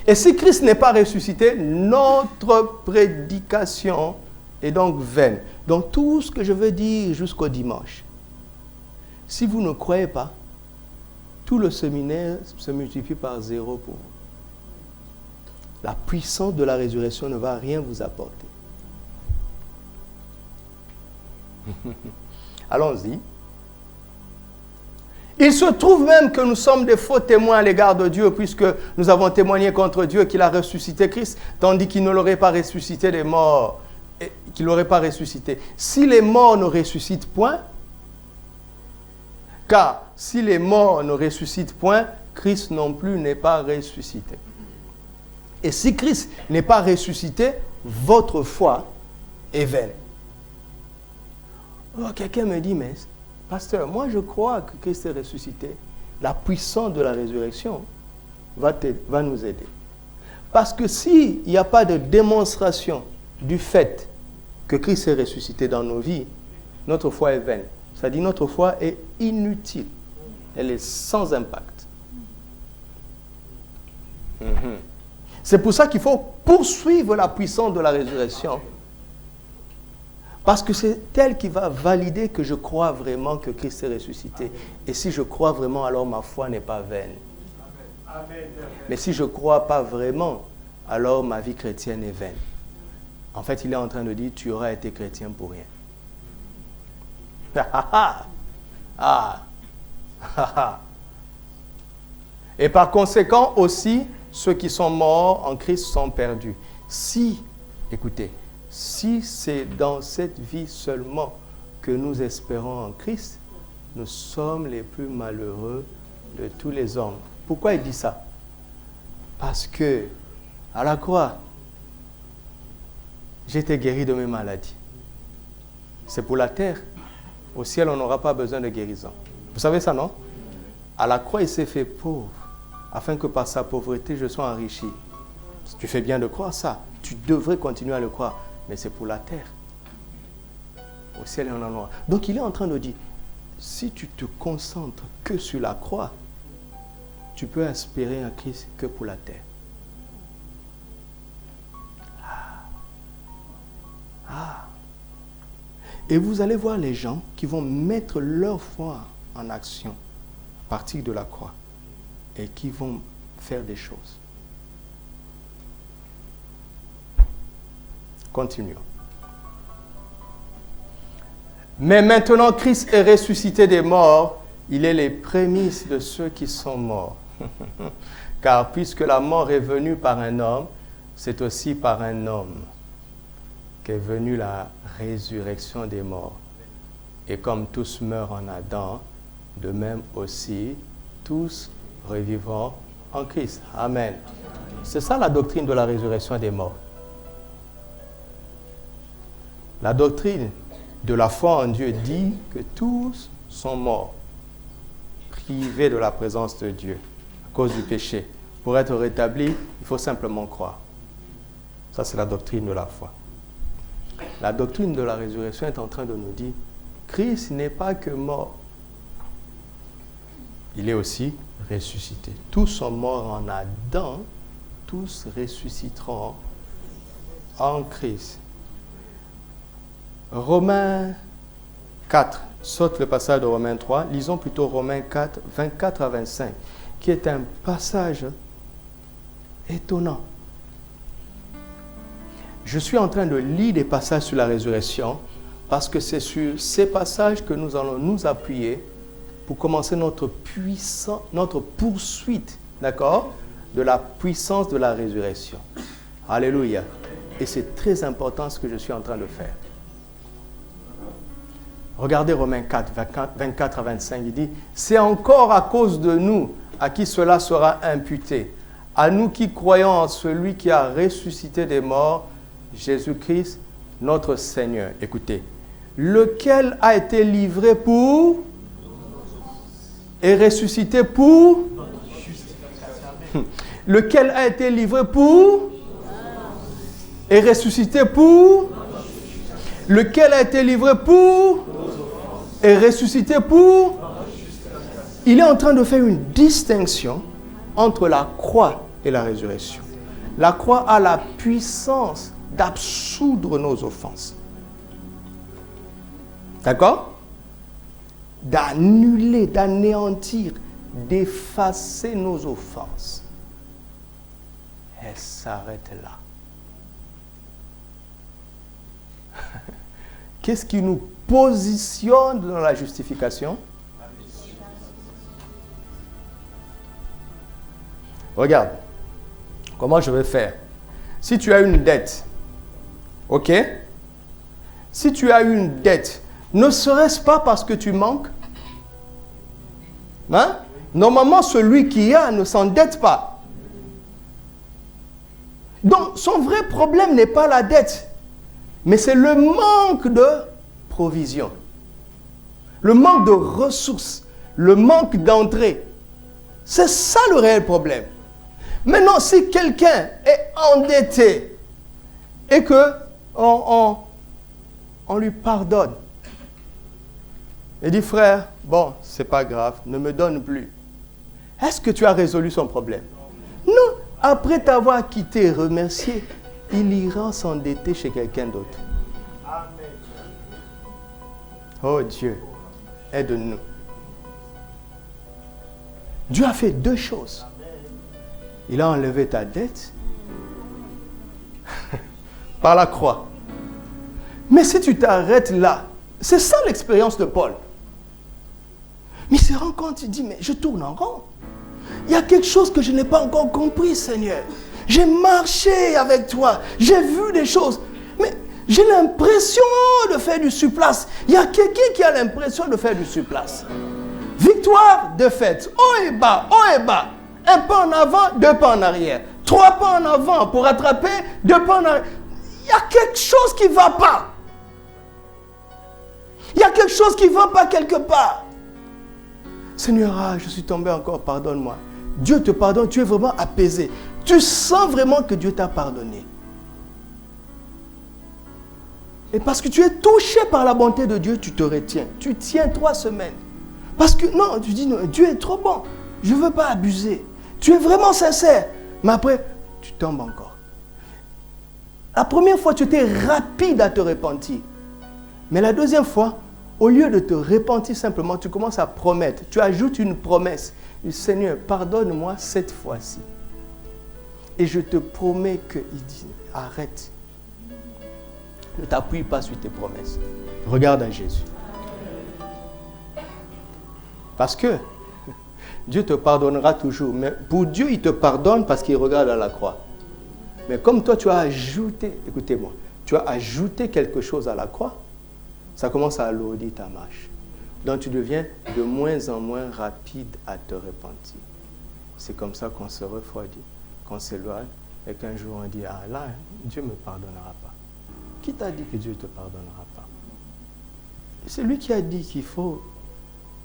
Et si Christ n'est pas ressuscité, notre prédication est donc vaine. Donc tout ce que je veux dire jusqu'au dimanche, si vous ne croyez pas, tout le séminaire se multiplie par 0 pour vous. La puissance de la résurrection ne va rien vous apporter. Allons-y. Il se trouve même que nous sommes des faux témoins à l'égard de Dieu, puisque nous avons témoigné contre Dieu qu'il a ressuscité Christ, tandis qu'il ne l'aurait pas ressuscité des morts, et qu'il ne l'aurait pas ressuscité. Si les morts ne ressuscitent point, car si les morts ne ressuscitent point, Christ non plus n'est pas ressuscité. Et si Christ n'est pas ressuscité, votre foi est vaine. Oh, quelqu'un me dit, mais pasteur, moi je crois que Christ est ressuscité. La puissance de la résurrection va nous aider. Parce que s'il n'y a pas de démonstration du fait que Christ est ressuscité dans nos vies, notre foi est vaine. C'est-à-dire notre foi est inutile. Elle est sans impact. C'est pour ça qu'il faut poursuivre la puissance de la résurrection. Parce que c'est elle qui va valider que je crois vraiment que Christ est ressuscité. Et si je crois vraiment, alors ma foi n'est pas vaine. Mais si je ne crois pas vraiment, alors ma vie chrétienne est vaine. En fait, il est en train de dire, tu auras été chrétien pour rien. Et par conséquent aussi, ceux qui sont morts en Christ sont perdus. Si, écoutez, si c'est dans cette vie seulement que nous espérons en Christ, nous sommes les plus malheureux de tous les hommes. Pourquoi il dit ça? Parce que, à la croix, j'étais guéri de mes maladies. C'est pour la terre. Au ciel, on n'aura pas besoin de guérison. Vous savez ça, non? À la croix, il s'est fait pauvre, afin que par sa pauvreté, je sois enrichi. Tu fais bien de croire ça. Tu devrais continuer à le croire. Mais c'est pour la terre. Au ciel, on en aura. Donc, il est en train de dire, si tu te concentres que sur la croix, tu peux espérer un Christ que pour la terre. Et vous allez voir les gens qui vont mettre leur foi en action à partir de la croix et qui vont faire des choses. Continuons. Mais maintenant, Christ est ressuscité des morts. Il est les prémices de ceux qui sont morts. Car puisque la mort est venue par un homme, c'est aussi par un homme qu'est venue la résurrection des morts. Et comme tous meurent en Adam, de même aussi, tous revivront en Christ. Amen. C'est ça la doctrine de la résurrection des morts. La doctrine de la foi en Dieu dit que tous sont morts, privés de la présence de Dieu à cause du péché. Pour être rétabli, il faut simplement croire. Ça, c'est la doctrine de la foi. La doctrine de la résurrection est en train de nous dire, Christ n'est pas que mort. Il est aussi ressuscité. Tous sont morts en Adam, tous ressusciteront en Christ. Romains 4, saute le passage de Romains 3, lisons plutôt Romains 4, 24 à 25, qui est un passage étonnant. Je suis en train de lire des passages sur la résurrection parce que c'est sur ces passages que nous allons nous appuyer pour commencer notre poursuite, d'accord, de la puissance de la résurrection. Alléluia. Et c'est très important ce que je suis en train de faire. Regardez Romains 4, 24 à 25, il dit, « C'est encore à cause de nous à qui cela sera imputé, à nous qui croyons en celui qui a ressuscité des morts, Jésus-Christ, notre Seigneur. » Écoutez, lequel a été livré pour est ressuscité pour lequel a été livré pour est ressuscité pour lequel a été livré pour est ressuscité pour. Il est en train de faire une distinction entre la croix et la résurrection. La croix a la puissance d'absoudre nos offenses. D'accord? D'annuler, d'anéantir, d'effacer nos offenses. Elle s'arrête là. Qu'est-ce qui nous positionne dans la justification? Regarde, comment je vais faire. Si tu as une dette, ok? Si tu as une dette, ne serait-ce pas parce que tu manques? Hein? Normalement, celui qui a ne s'endette pas. Donc, son vrai problème n'est pas la dette, mais c'est le manque de provision, le manque de ressources, le manque d'entrée. C'est ça le réel problème. Maintenant, si quelqu'un est endetté et que on lui pardonne, et dit, frère, bon, c'est pas grave, ne me donne plus. Est-ce que tu as résolu son problème? Non. Après t'avoir quitté et remercié, il ira s'endetter chez quelqu'un d'autre. Oh Dieu, aide-nous. Dieu a fait deux choses. Il a enlevé ta dette par la croix. Mais si tu t'arrêtes là, c'est ça l'expérience de Paul. Mais il se rend compte, il dit, mais je tourne en rond. Il y a quelque chose que je n'ai pas encore compris, Seigneur. J'ai marché avec toi, j'ai vu des choses, mais j'ai l'impression de faire du surplace. Il y a quelqu'un qui a l'impression de faire du surplace. Victoire, défaite, haut et bas, haut et bas. Un pas en avant, deux pas en arrière. Trois pas en avant pour rattraper, deux pas en arrière. Il y a quelque chose qui ne va pas. Il y a quelque chose qui ne va pas quelque part. Seigneur, je suis tombé encore, pardonne-moi. Dieu te pardonne, tu es vraiment apaisé. Tu sens vraiment que Dieu t'a pardonné. Et parce que tu es touché par la bonté de Dieu, tu te retiens. Tu tiens 3 semaines. Parce que, non, tu dis, non, Dieu est trop bon. Je ne veux pas abuser. Tu es vraiment sincère. Mais après, tu tombes encore. La première fois, tu étais rapide à te repentir. Mais la deuxième fois, au lieu de te repentir simplement, tu commences à promettre. Tu ajoutes une promesse. Seigneur, pardonne-moi cette fois-ci. Et je te promets qu'il dit, arrête. Ne t'appuie pas sur tes promesses. Regarde à Jésus. Parce que Dieu te pardonnera toujours. Mais pour Dieu, il te pardonne parce qu'il regarde à la croix. Mais comme toi, tu as ajouté, écoutez-moi, tu as ajouté quelque chose à la croix, ça commence à alourdir ta marche. Donc tu deviens de moins en moins rapide à te repentir. C'est comme ça qu'on se refroidit, qu'on s'éloigne et qu'un jour on dit, ah là, Dieu ne me pardonnera pas. Qui t'a dit que Dieu ne te pardonnera pas? C'est lui qui a dit qu'il faut,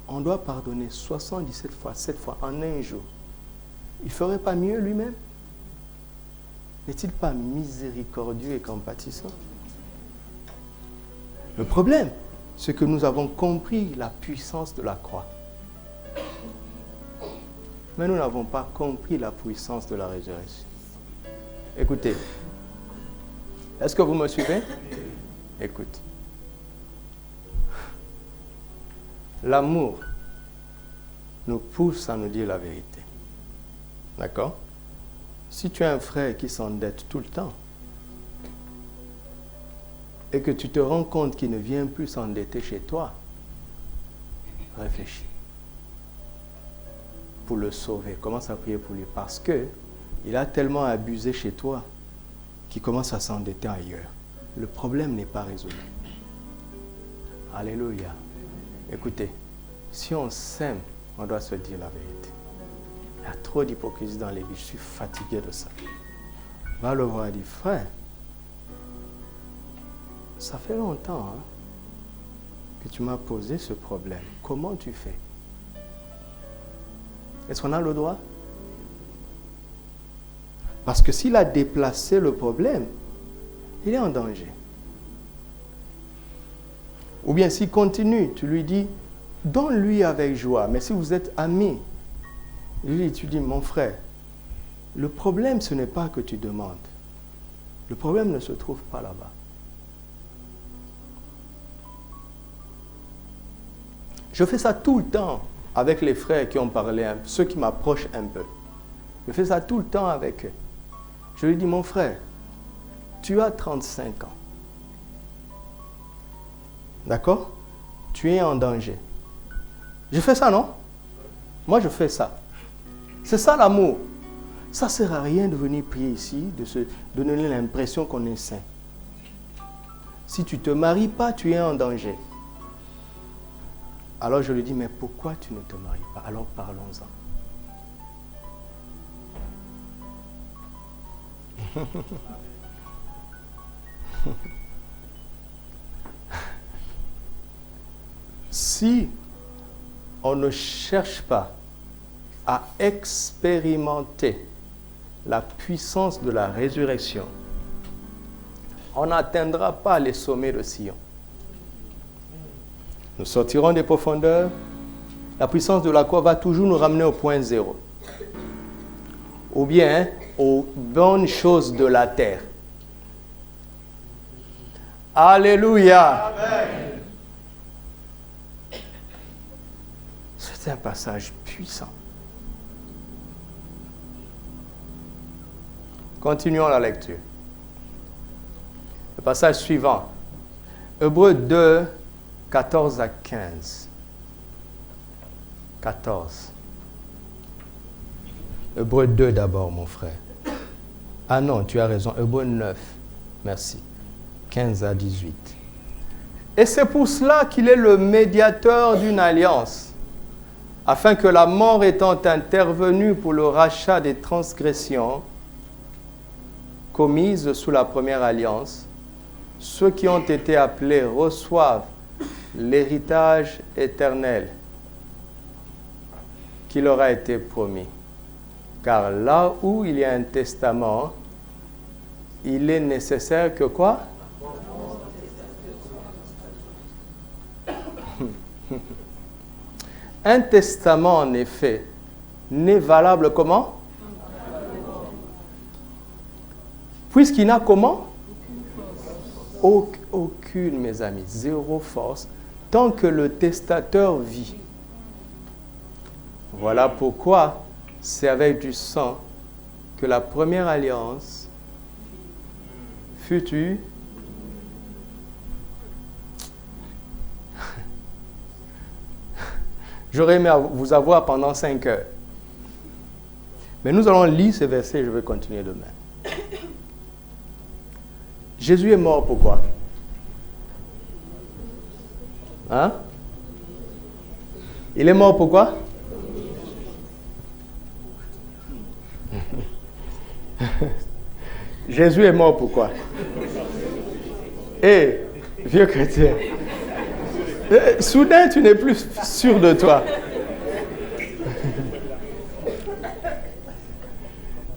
on doit pardonner 77 fois, 7 fois en un jour. Il ne ferait pas mieux lui-même? N'est-il pas miséricordieux et compatissant? Le problème, c'est que nous avons compris la puissance de la croix. Mais nous n'avons pas compris la puissance de la résurrection. Écoutez, est-ce que vous me suivez? Écoute. L'amour nous pousse à nous dire la vérité. D'accord? Si tu as un frère qui s'endette tout le temps, et que tu te rends compte qu'il ne vient plus s'endetter chez toi, réfléchis. Pour le sauver, commence à prier pour lui. Parce qu'il a tellement abusé chez toi qu'il commence à s'endetter ailleurs. Le problème n'est pas résolu. Alléluia. Écoutez, si on s'aime, on doit se dire la vérité. Il y a trop d'hypocrisie dans les vies, je suis fatigué de ça. Va le voir et dire, frère, ça fait longtemps que tu m'as posé ce problème. Comment tu fais? Est-ce qu'on a le droit? Parce que s'il a déplacé le problème, il est en danger. Ou bien s'il continue, tu lui dis, donne-lui avec joie. Mais si vous êtes amis, tu dis, mon frère, le problème, ce n'est pas que tu demandes. Le problème ne se trouve pas là-bas. Je fais ça tout le temps avec les frères qui ont parlé, ceux qui m'approchent un peu. Je fais ça tout le temps avec eux. Je lui dis, mon frère, tu as 35 ans. D'accord? Tu es en danger. Je fais ça, non? Moi, je fais ça. C'est ça l'amour. Ça ne sert à rien de venir prier ici, de se donner l'impression qu'on est saint. Si tu ne te maries pas, tu es en danger. Alors je lui dis, mais pourquoi tu ne te maries pas? Alors parlons-en. Si on ne cherche pas à expérimenter la puissance de la résurrection, on n'atteindra pas les sommets de Sion. Nous sortirons des profondeurs. La puissance de la croix va toujours nous ramener au point zéro. Ou bien aux bonnes choses de la terre. Alléluia. Amen. C'est un passage puissant. Continuons la lecture. Le passage suivant. Hébreux 2, 14 à 15. 14. Hébreux 2 d'abord, mon frère. Ah non, tu as raison. Hébreux 9. Merci. 15 à 18. Et c'est pour cela qu'il est le médiateur d'une alliance, afin que la mort étant intervenue pour le rachat des transgressions commises sous la première alliance, ceux qui ont été appelés reçoivent l'héritage éternel qui leur a été promis. Car là où il y a un testament, il est nécessaire que quoi? Un testament, en effet, n'est valable comment? Puisqu'il n'a comment? Aucune, mes amis, zéro force, tant que le testateur vit. Voilà pourquoi c'est avec du sang que la première alliance fut J'aurais aimé vous avoir pendant 5 heures. Mais nous allons lire ces versets et je vais continuer demain. Jésus est mort pourquoi? Hein? Il est mort pourquoi? Jésus est mort pourquoi? Hé, vieux chrétien. Soudain, tu n'es plus sûr de toi.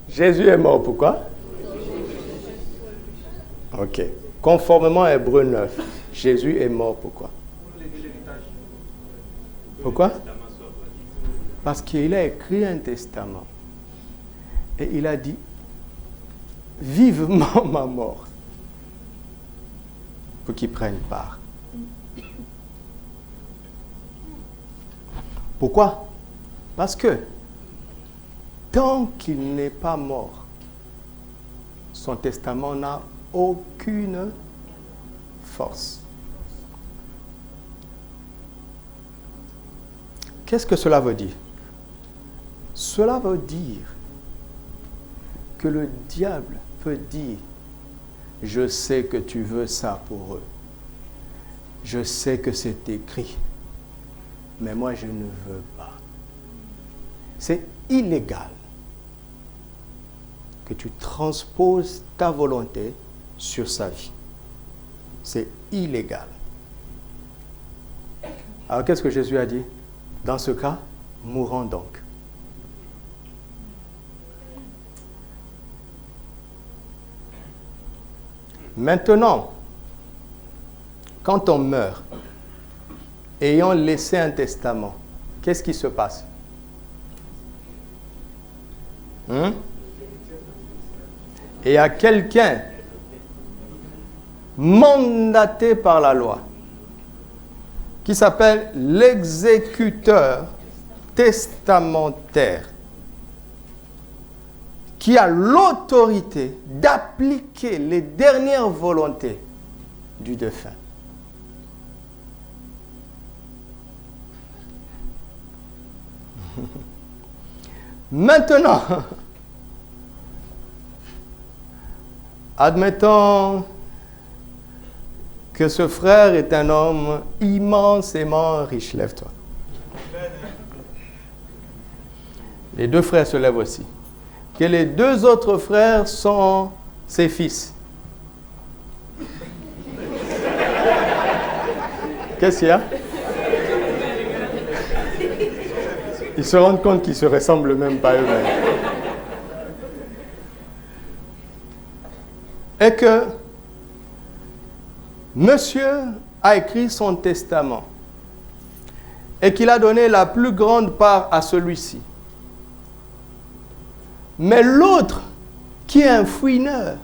Jésus est mort pourquoi? Ok. Conformément à Hébreux 9, Jésus est mort pourquoi? Pourquoi? Parce qu'il a écrit un testament. Et il a dit, vivement ma mort, pour qu'il prenne part. Pourquoi? Parce que tant qu'il n'est pas mort, son testament n'a aucune force. Qu'est-ce que cela veut dire? Cela veut dire que le diable peut dire, je sais que tu veux ça pour eux. Je sais que c'est écrit. Mais moi, je ne veux pas. C'est illégal que tu transposes ta volonté sur sa vie. C'est illégal. Alors, qu'est-ce que Jésus a dit? Dans ce cas, mourons donc. Maintenant, quand on meurt, ayant laissé un testament, qu'est-ce qui se passe? Et il y a quelqu'un mandaté par la loi qui s'appelle l'exécuteur testamentaire, qui a l'autorité d'appliquer les dernières volontés du défunt. Maintenant, admettons que ce frère est un homme immensément riche. Lève-toi. Les deux frères se lèvent aussi. Que les deux autres frères sont ses fils. Qu'est-ce qu'il y a? Ils se rendent compte qu'ils ne se ressemblent même pas eux-mêmes. Et que monsieur a écrit son testament et qu'il a donné la plus grande part à celui-ci. Mais l'autre, qui est un fouineur,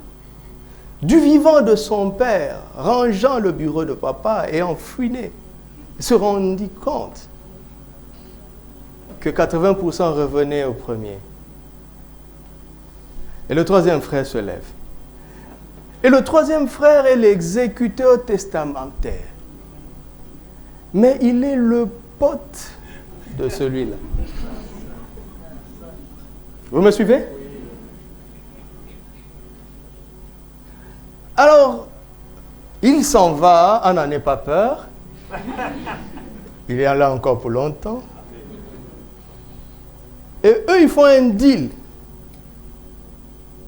du vivant de son père, rangeant le bureau de papa et en fouiné, se rendit compte que 80% revenaient au premier. Et le troisième frère se lève. Et le troisième frère est l'exécuteur testamentaire. Mais il est le pote de celui-là. Vous me suivez? Alors, il s'en va, on n'en ait pas peur. Il est là encore pour longtemps. Et eux, ils font un deal.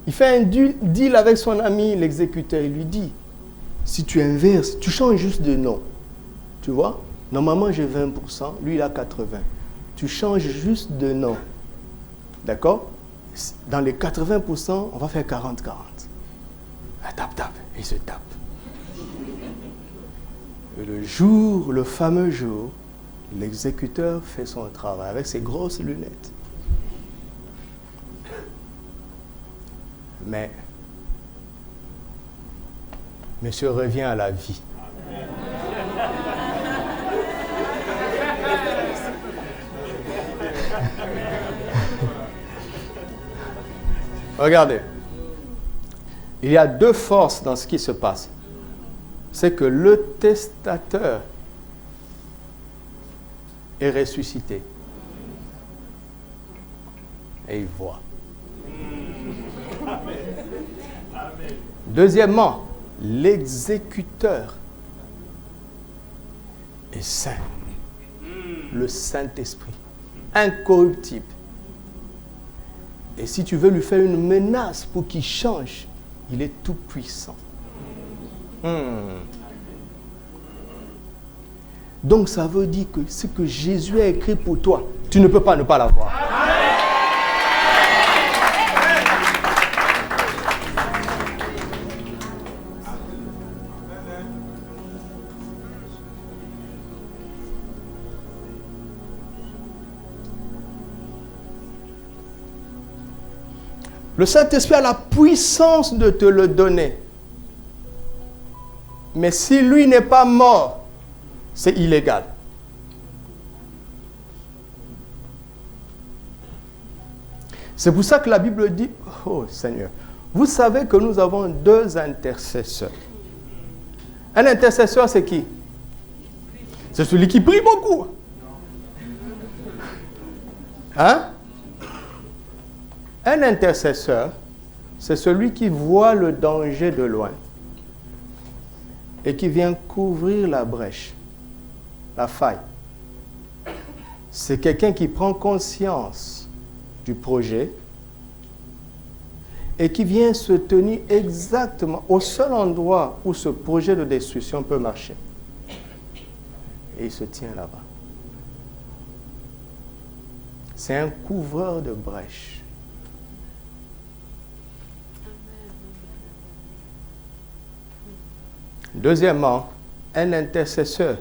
Il fait un deal avec son ami, l'exécuteur. Il lui dit, si tu inverses, tu changes juste de nom. Tu vois? Normalement, j'ai 20%, lui, il a 80%. Tu changes juste de nom. D'accord? Dans les 80%, on va faire 40-40. Tape. Il se tape. Et le fameux jour, l'exécuteur fait son travail avec ses grosses lunettes. Mais monsieur revient à la vie. Regardez, il y a deux forces dans ce qui se passe. C'est que le testateur est ressuscité. Et il voit. Deuxièmement, l'exécuteur est saint. Le Saint-Esprit, incorruptible. Et si tu veux lui faire une menace pour qu'il change, il est tout puissant. Donc ça veut dire que ce que Jésus a écrit pour toi, tu ne peux pas ne pas l'avoir. Le Saint-Esprit a la puissance de te le donner. Mais si lui n'est pas mort, c'est illégal. C'est pour ça que la Bible dit, oh Seigneur, vous savez que nous avons deux intercesseurs. Un intercesseur, c'est qui? C'est celui qui prie beaucoup. Hein? Un intercesseur, c'est celui qui voit le danger de loin et qui vient couvrir la brèche, la faille. C'est quelqu'un qui prend conscience du projet et qui vient se tenir exactement au seul endroit où ce projet de destruction peut marcher. Et il se tient là-bas. C'est un couvreur de brèche. Deuxièmement, un intercesseur,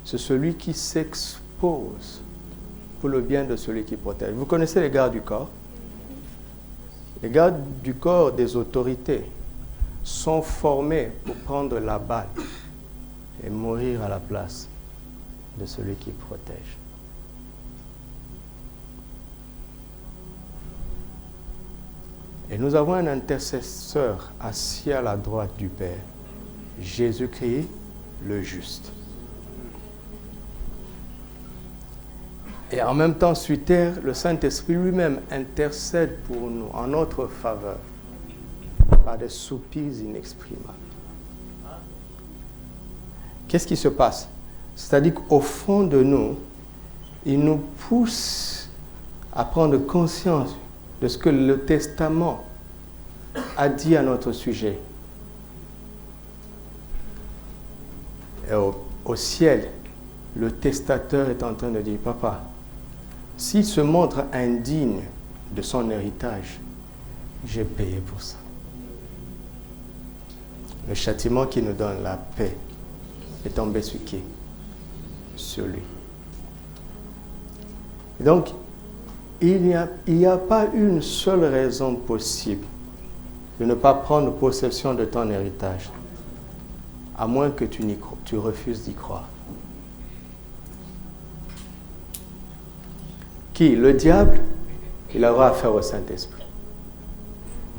c'est celui qui s'expose pour le bien de celui qui protège. Vous connaissez les gardes du corps? Les gardes du corps des autorités sont formés pour prendre la balle et mourir à la place de celui qui protège. Et nous avons un intercesseur assis à la droite du Père, Jésus-Christ le juste. Et en même temps, sur terre, le Saint-Esprit lui-même intercède pour nous en notre faveur par des soupirs inexprimables. Qu'est-ce qui se passe? C'est-à-dire qu'au fond de nous, il nous pousse à prendre conscience de ce que le Testament a dit à notre sujet. Et au ciel, le testateur est en train de dire, papa, s'il se montre indigne de son héritage, j'ai payé pour ça. Le châtiment qui nous donne la paix est tombé sur qui? Sur lui. Et donc, il n'y a pas une seule raison possible de ne pas prendre possession de ton héritage, à moins que tu refuses d'y croire. Qui? Le diable, il aura affaire au Saint-Esprit.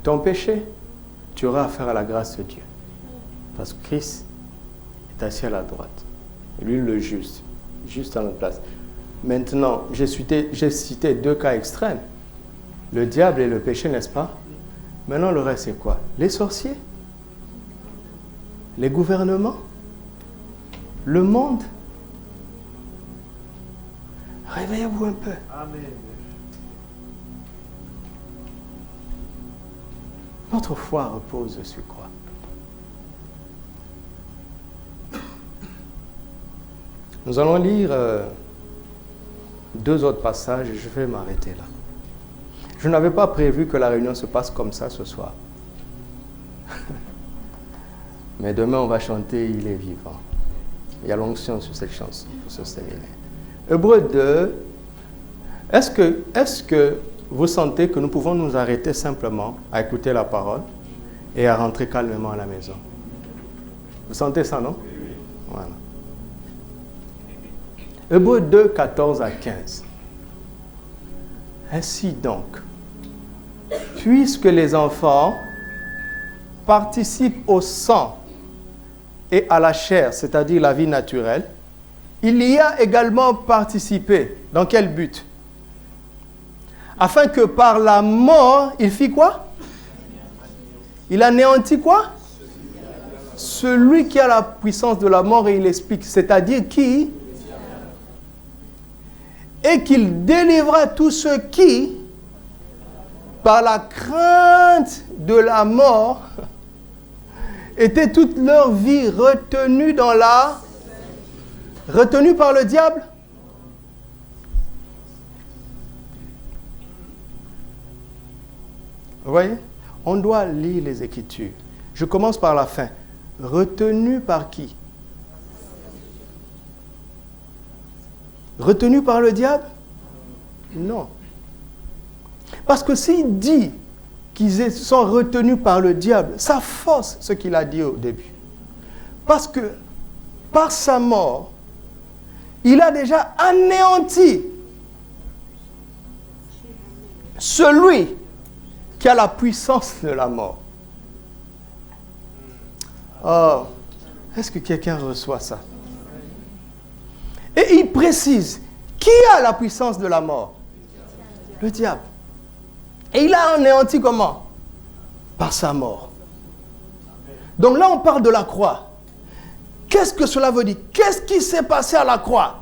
Ton péché, tu auras affaire à la grâce de Dieu. Parce que Christ est assis à la droite. Et lui, le juste à notre place. Maintenant, j'ai cité deux cas extrêmes. Le diable et le péché, n'est-ce pas? Maintenant, le reste, c'est quoi? Les sorciers? Les gouvernements? Le monde? Réveillez-vous un peu. Amen. Notre foi repose sur quoi? Nous allons lire deux autres passages et je vais m'arrêter là. Je n'avais pas prévu que la réunion se passe comme ça ce soir. Mais demain, on va chanter « Il est vivant ». Il y a l'onction sur cette chanson pour ce séminaire. Hébreux 2, est-ce que vous sentez que nous pouvons nous arrêter simplement à écouter la parole et à rentrer calmement à la maison? Vous sentez ça, non? Voilà. Hébreux 2, 14 à 15. Ainsi donc, puisque les enfants participent au sang et à la chair, c'est-à-dire la vie naturelle, il y a également participé. Dans quel but? Afin que par la mort, il fit quoi? Il anéantit quoi? Celui qui a la puissance de la mort, et il explique, c'est-à-dire qui? Et qu'il délivra tous ceux qui, par la crainte de la mort, étaient toute leur vie retenus retenus par le diable. Vous voyez? On doit lire les Écritures. Je commence par la fin. Retenu par qui? Retenu par le diable? Non. Parce que s'il dit qu'ils sont retenus par le diable, ça force ce qu'il a dit au début. Parce que par sa mort, il a déjà anéanti celui qui a la puissance de la mort. Oh, est-ce que quelqu'un reçoit ça? Et il précise, qui a la puissance de la mort? Le diable. Et il a anéanti comment? Par sa mort. Donc là, on parle de la croix. Qu'est-ce que cela veut dire? Qu'est-ce qui s'est passé à la croix?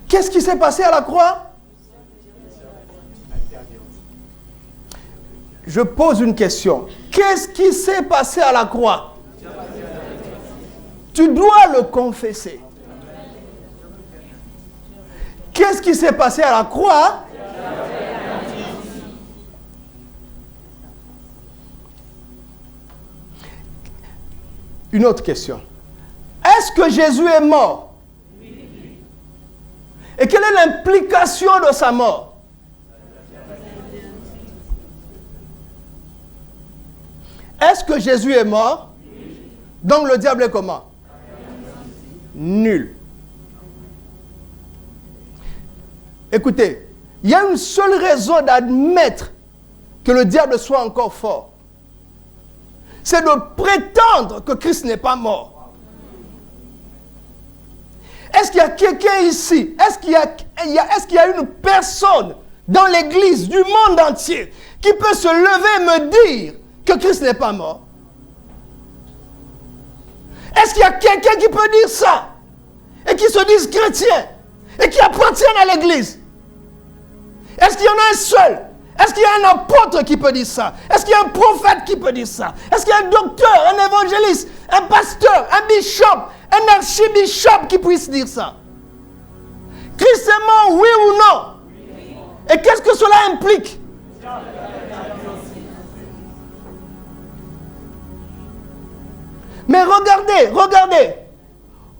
Qu'est-ce qui s'est passé à la croix? Je pose une question. Qu'est-ce qui s'est passé à la croix? Tu dois le confesser. Qu'est-ce qui s'est passé à la croix? Une autre question. Est-ce que Jésus est mort? Et quelle est l'implication de sa mort? Est-ce que Jésus est mort? Donc le diable est comment? Nul. Écoutez, il y a une seule raison d'admettre que le diable soit encore fort. C'est de prétendre que Christ n'est pas mort. Est-ce qu'il y a quelqu'un ici? Est-ce qu'il y a une personne dans l'église du monde entier qui peut se lever et me dire que Christ n'est pas mort? Est-ce qu'il y a quelqu'un qui peut dire ça et qui se dise chrétien et qui appartient à l'église? Est-ce qu'il y en a un seul? Est-ce qu'il y a un apôtre qui peut dire ça? Est-ce qu'il y a un prophète qui peut dire ça? Est-ce qu'il y a un docteur, un évangéliste, un pasteur, un bishop, un archibishop qui puisse dire ça? Christ est mort, oui ou non? Oui. Et qu'est-ce que cela implique? Mais regardez.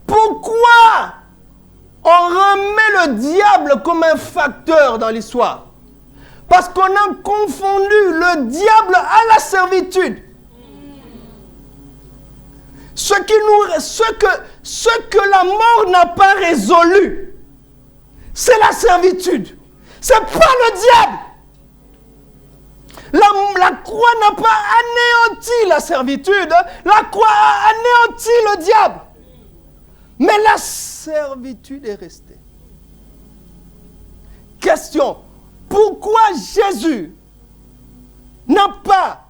Pourquoi on remet le diable comme un facteur dans l'histoire? Parce qu'on a confondu le diable à la servitude. Ce que la mort n'a pas résolu, c'est la servitude. C'est pas le diable. La croix n'a pas anéanti la servitude. La croix a anéanti le diable. Mais la servitude est restée. Question. Pourquoi Jésus n'a pas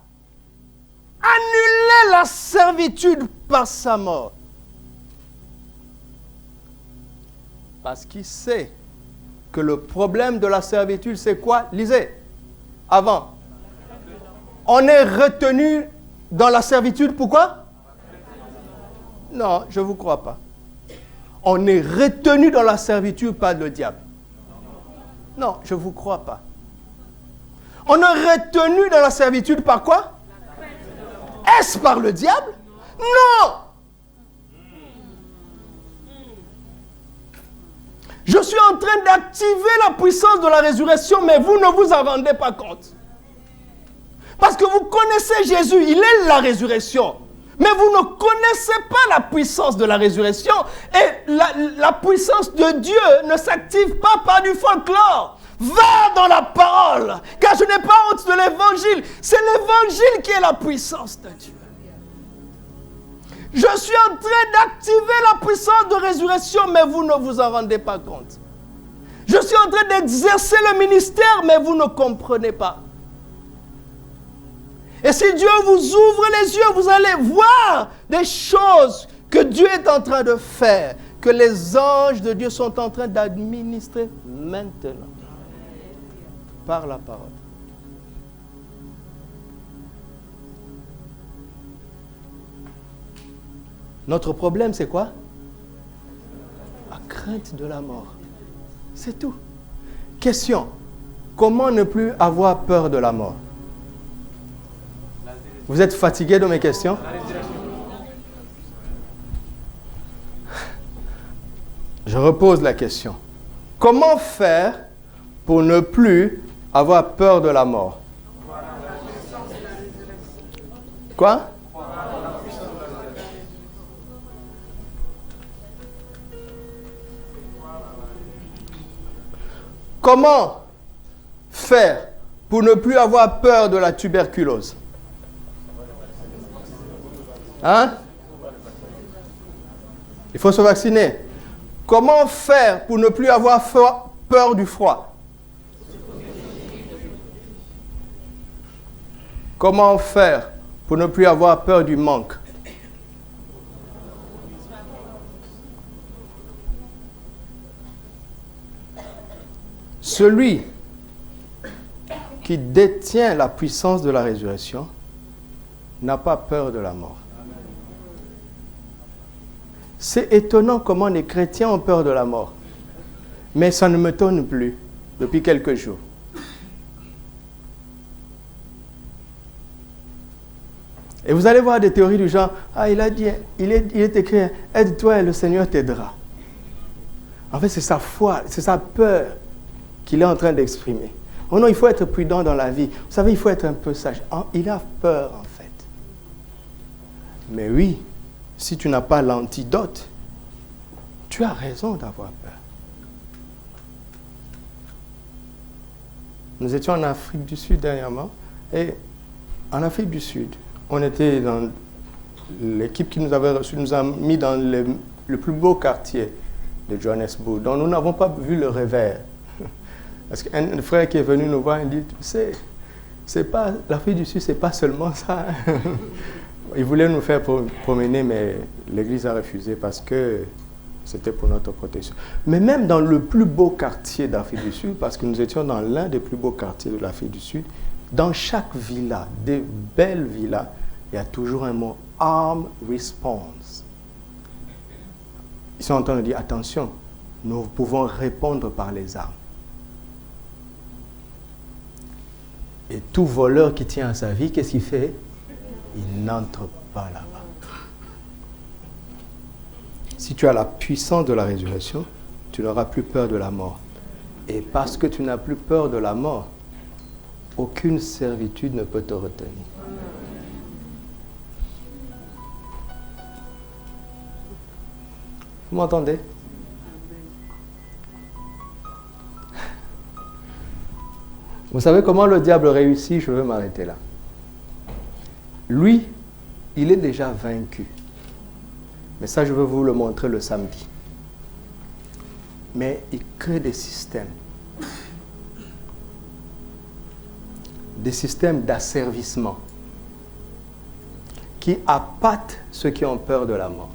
annulé la servitude par sa mort? Parce qu'il sait que le problème de la servitude, c'est quoi? Lisez. Avant. On est retenu dans la servitude, pourquoi? Non, je ne vous crois pas. On est retenu dans la servitude par le diable. Non, je ne vous crois pas. On est retenu dans la servitude par quoi? Est-ce par le diable? Non! Je suis en train d'activer la puissance de la résurrection, mais vous ne vous en rendez pas compte. Parce que vous connaissez Jésus, il est la résurrection. Mais vous ne connaissez pas la puissance de la résurrection. Et la puissance de Dieu ne s'active pas par du folklore. Va dans la parole. Car je n'ai pas honte de l'évangile. C'est l'évangile qui est la puissance de Dieu. Je suis en train d'activer la puissance de résurrection, mais vous ne vous en rendez pas compte. Je suis en train d'exercer le ministère, mais vous ne comprenez pas. Et si Dieu vous ouvre les yeux, vous allez voir des choses que Dieu est en train de faire, que les anges de Dieu sont en train d'administrer maintenant, par la parole. Notre problème, c'est quoi? La crainte de la mort. C'est tout. Question. Comment ne plus avoir peur de la mort? Vous êtes fatigué de mes questions? Je repose la question. Comment faire pour ne plus avoir peur de la mort? Quoi? Comment faire pour ne plus avoir peur de la tuberculose? Hein? Il faut se vacciner. Comment faire pour ne plus avoir peur du froid? Comment faire pour ne plus avoir peur du manque? Celui qui détient la puissance de la résurrection n'a pas peur de la mort. C'est étonnant comment les chrétiens ont peur de la mort. Mais ça ne m'étonne plus depuis quelques jours. Et vous allez voir des théories du genre, il a dit, il est écrit, aide-toi et le Seigneur t'aidera. En fait, c'est sa foi, c'est sa peur qu'il est en train d'exprimer. Oh non, il faut être prudent dans la vie. Vous savez, il faut être un peu sage. Il a peur, en fait. Mais oui, si tu n'as pas l'antidote, tu as raison d'avoir peur. Nous étions en Afrique du Sud dernièrement, et en Afrique du Sud, on était dans l'équipe qui nous avait reçus, nous a mis dans le plus beau quartier de Johannesburg, dont nous n'avons pas vu le revers. Parce qu'un frère qui est venu nous voir, il dit, c'est pas, l'Afrique du Sud, c'est pas seulement ça. Il voulait nous faire promener, mais l'église a refusé parce que c'était pour notre protection. Mais même dans le plus beau quartier d'Afrique du Sud, parce que nous étions dans l'un des plus beaux quartiers de l'Afrique du Sud, dans chaque villa, des belles villas, il y a toujours un mot « arm response ». Ils sont en train de dire « attention, nous pouvons répondre par les armes ». Et tout voleur qui tient à sa vie, qu'est-ce qu'il fait? Il n'entre pas là-bas. Si tu as la puissance de la résurrection, tu n'auras plus peur de la mort. Et parce que tu n'as plus peur de la mort, aucune servitude ne peut te retenir. Vous m'entendez? Vous savez comment le diable réussit? Je veux m'arrêter là. Lui, il est déjà vaincu. Mais ça, je vais vous le montrer le samedi. Mais il crée des systèmes d'asservissement qui appâtent ceux qui ont peur de la mort.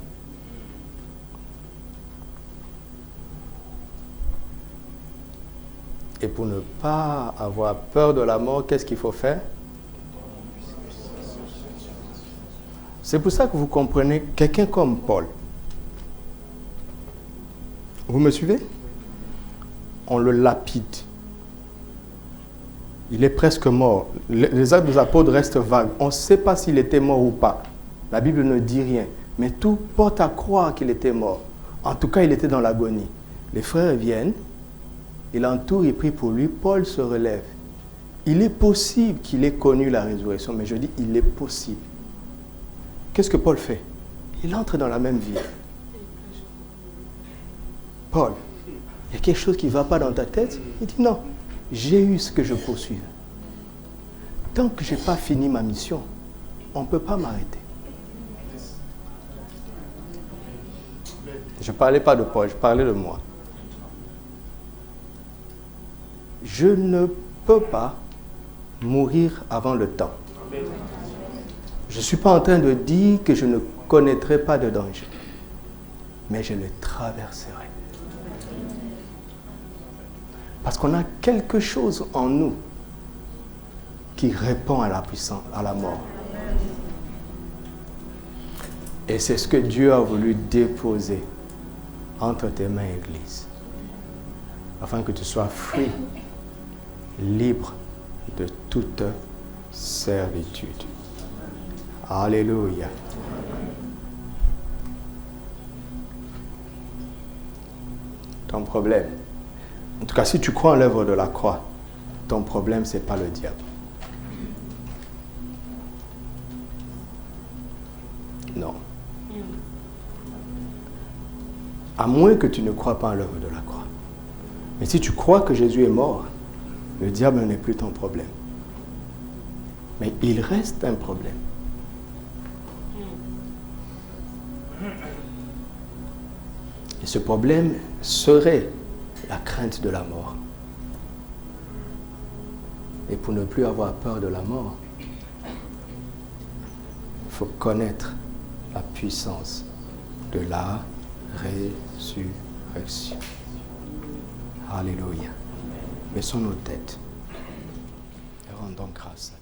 Et pour ne pas avoir peur de la mort, qu'est-ce qu'il faut faire? C'est pour ça que vous comprenez, quelqu'un comme Paul, vous me suivez? On le lapide. Il est presque mort. Les actes des apôtres restent vagues. On ne sait pas s'il était mort ou pas. La Bible ne dit rien. Mais tout porte à croire qu'il était mort. En tout cas, il était dans l'agonie. Les frères viennent, il entoure, il prie pour lui. Paul se relève. Il est possible qu'il ait connu la résurrection, mais je dis, il est possible. Qu'est-ce que Paul fait? Il entre dans la même vie. Paul, il y a quelque chose qui ne va pas dans ta tête? Il dit non, j'ai eu ce que je poursuis. Tant que je n'ai pas fini ma mission, on ne peut pas m'arrêter. Je ne parlais pas de Paul, je parlais de moi. Je ne peux pas mourir avant le temps. Je ne suis pas en train de dire que je ne connaîtrai pas de danger, mais je le traverserai. Parce qu'on a quelque chose en nous qui répond à la puissance, à la mort. Et c'est ce que Dieu a voulu déposer entre tes mains, Église, afin que tu sois free, libre de toute servitude. Alléluia. Ton problème, en tout cas si tu crois en l'œuvre de la croix, ton problème ce n'est pas le diable. Non. À moins que tu ne crois pas en l'œuvre de la croix. Mais si tu crois que Jésus est mort, le diable n'est plus ton problème. Mais il reste un problème. Et ce problème serait la crainte de la mort. Et pour ne plus avoir peur de la mort, il faut connaître la puissance de la résurrection. Alléluia. Baissons nos têtes et rendons grâce à Dieu.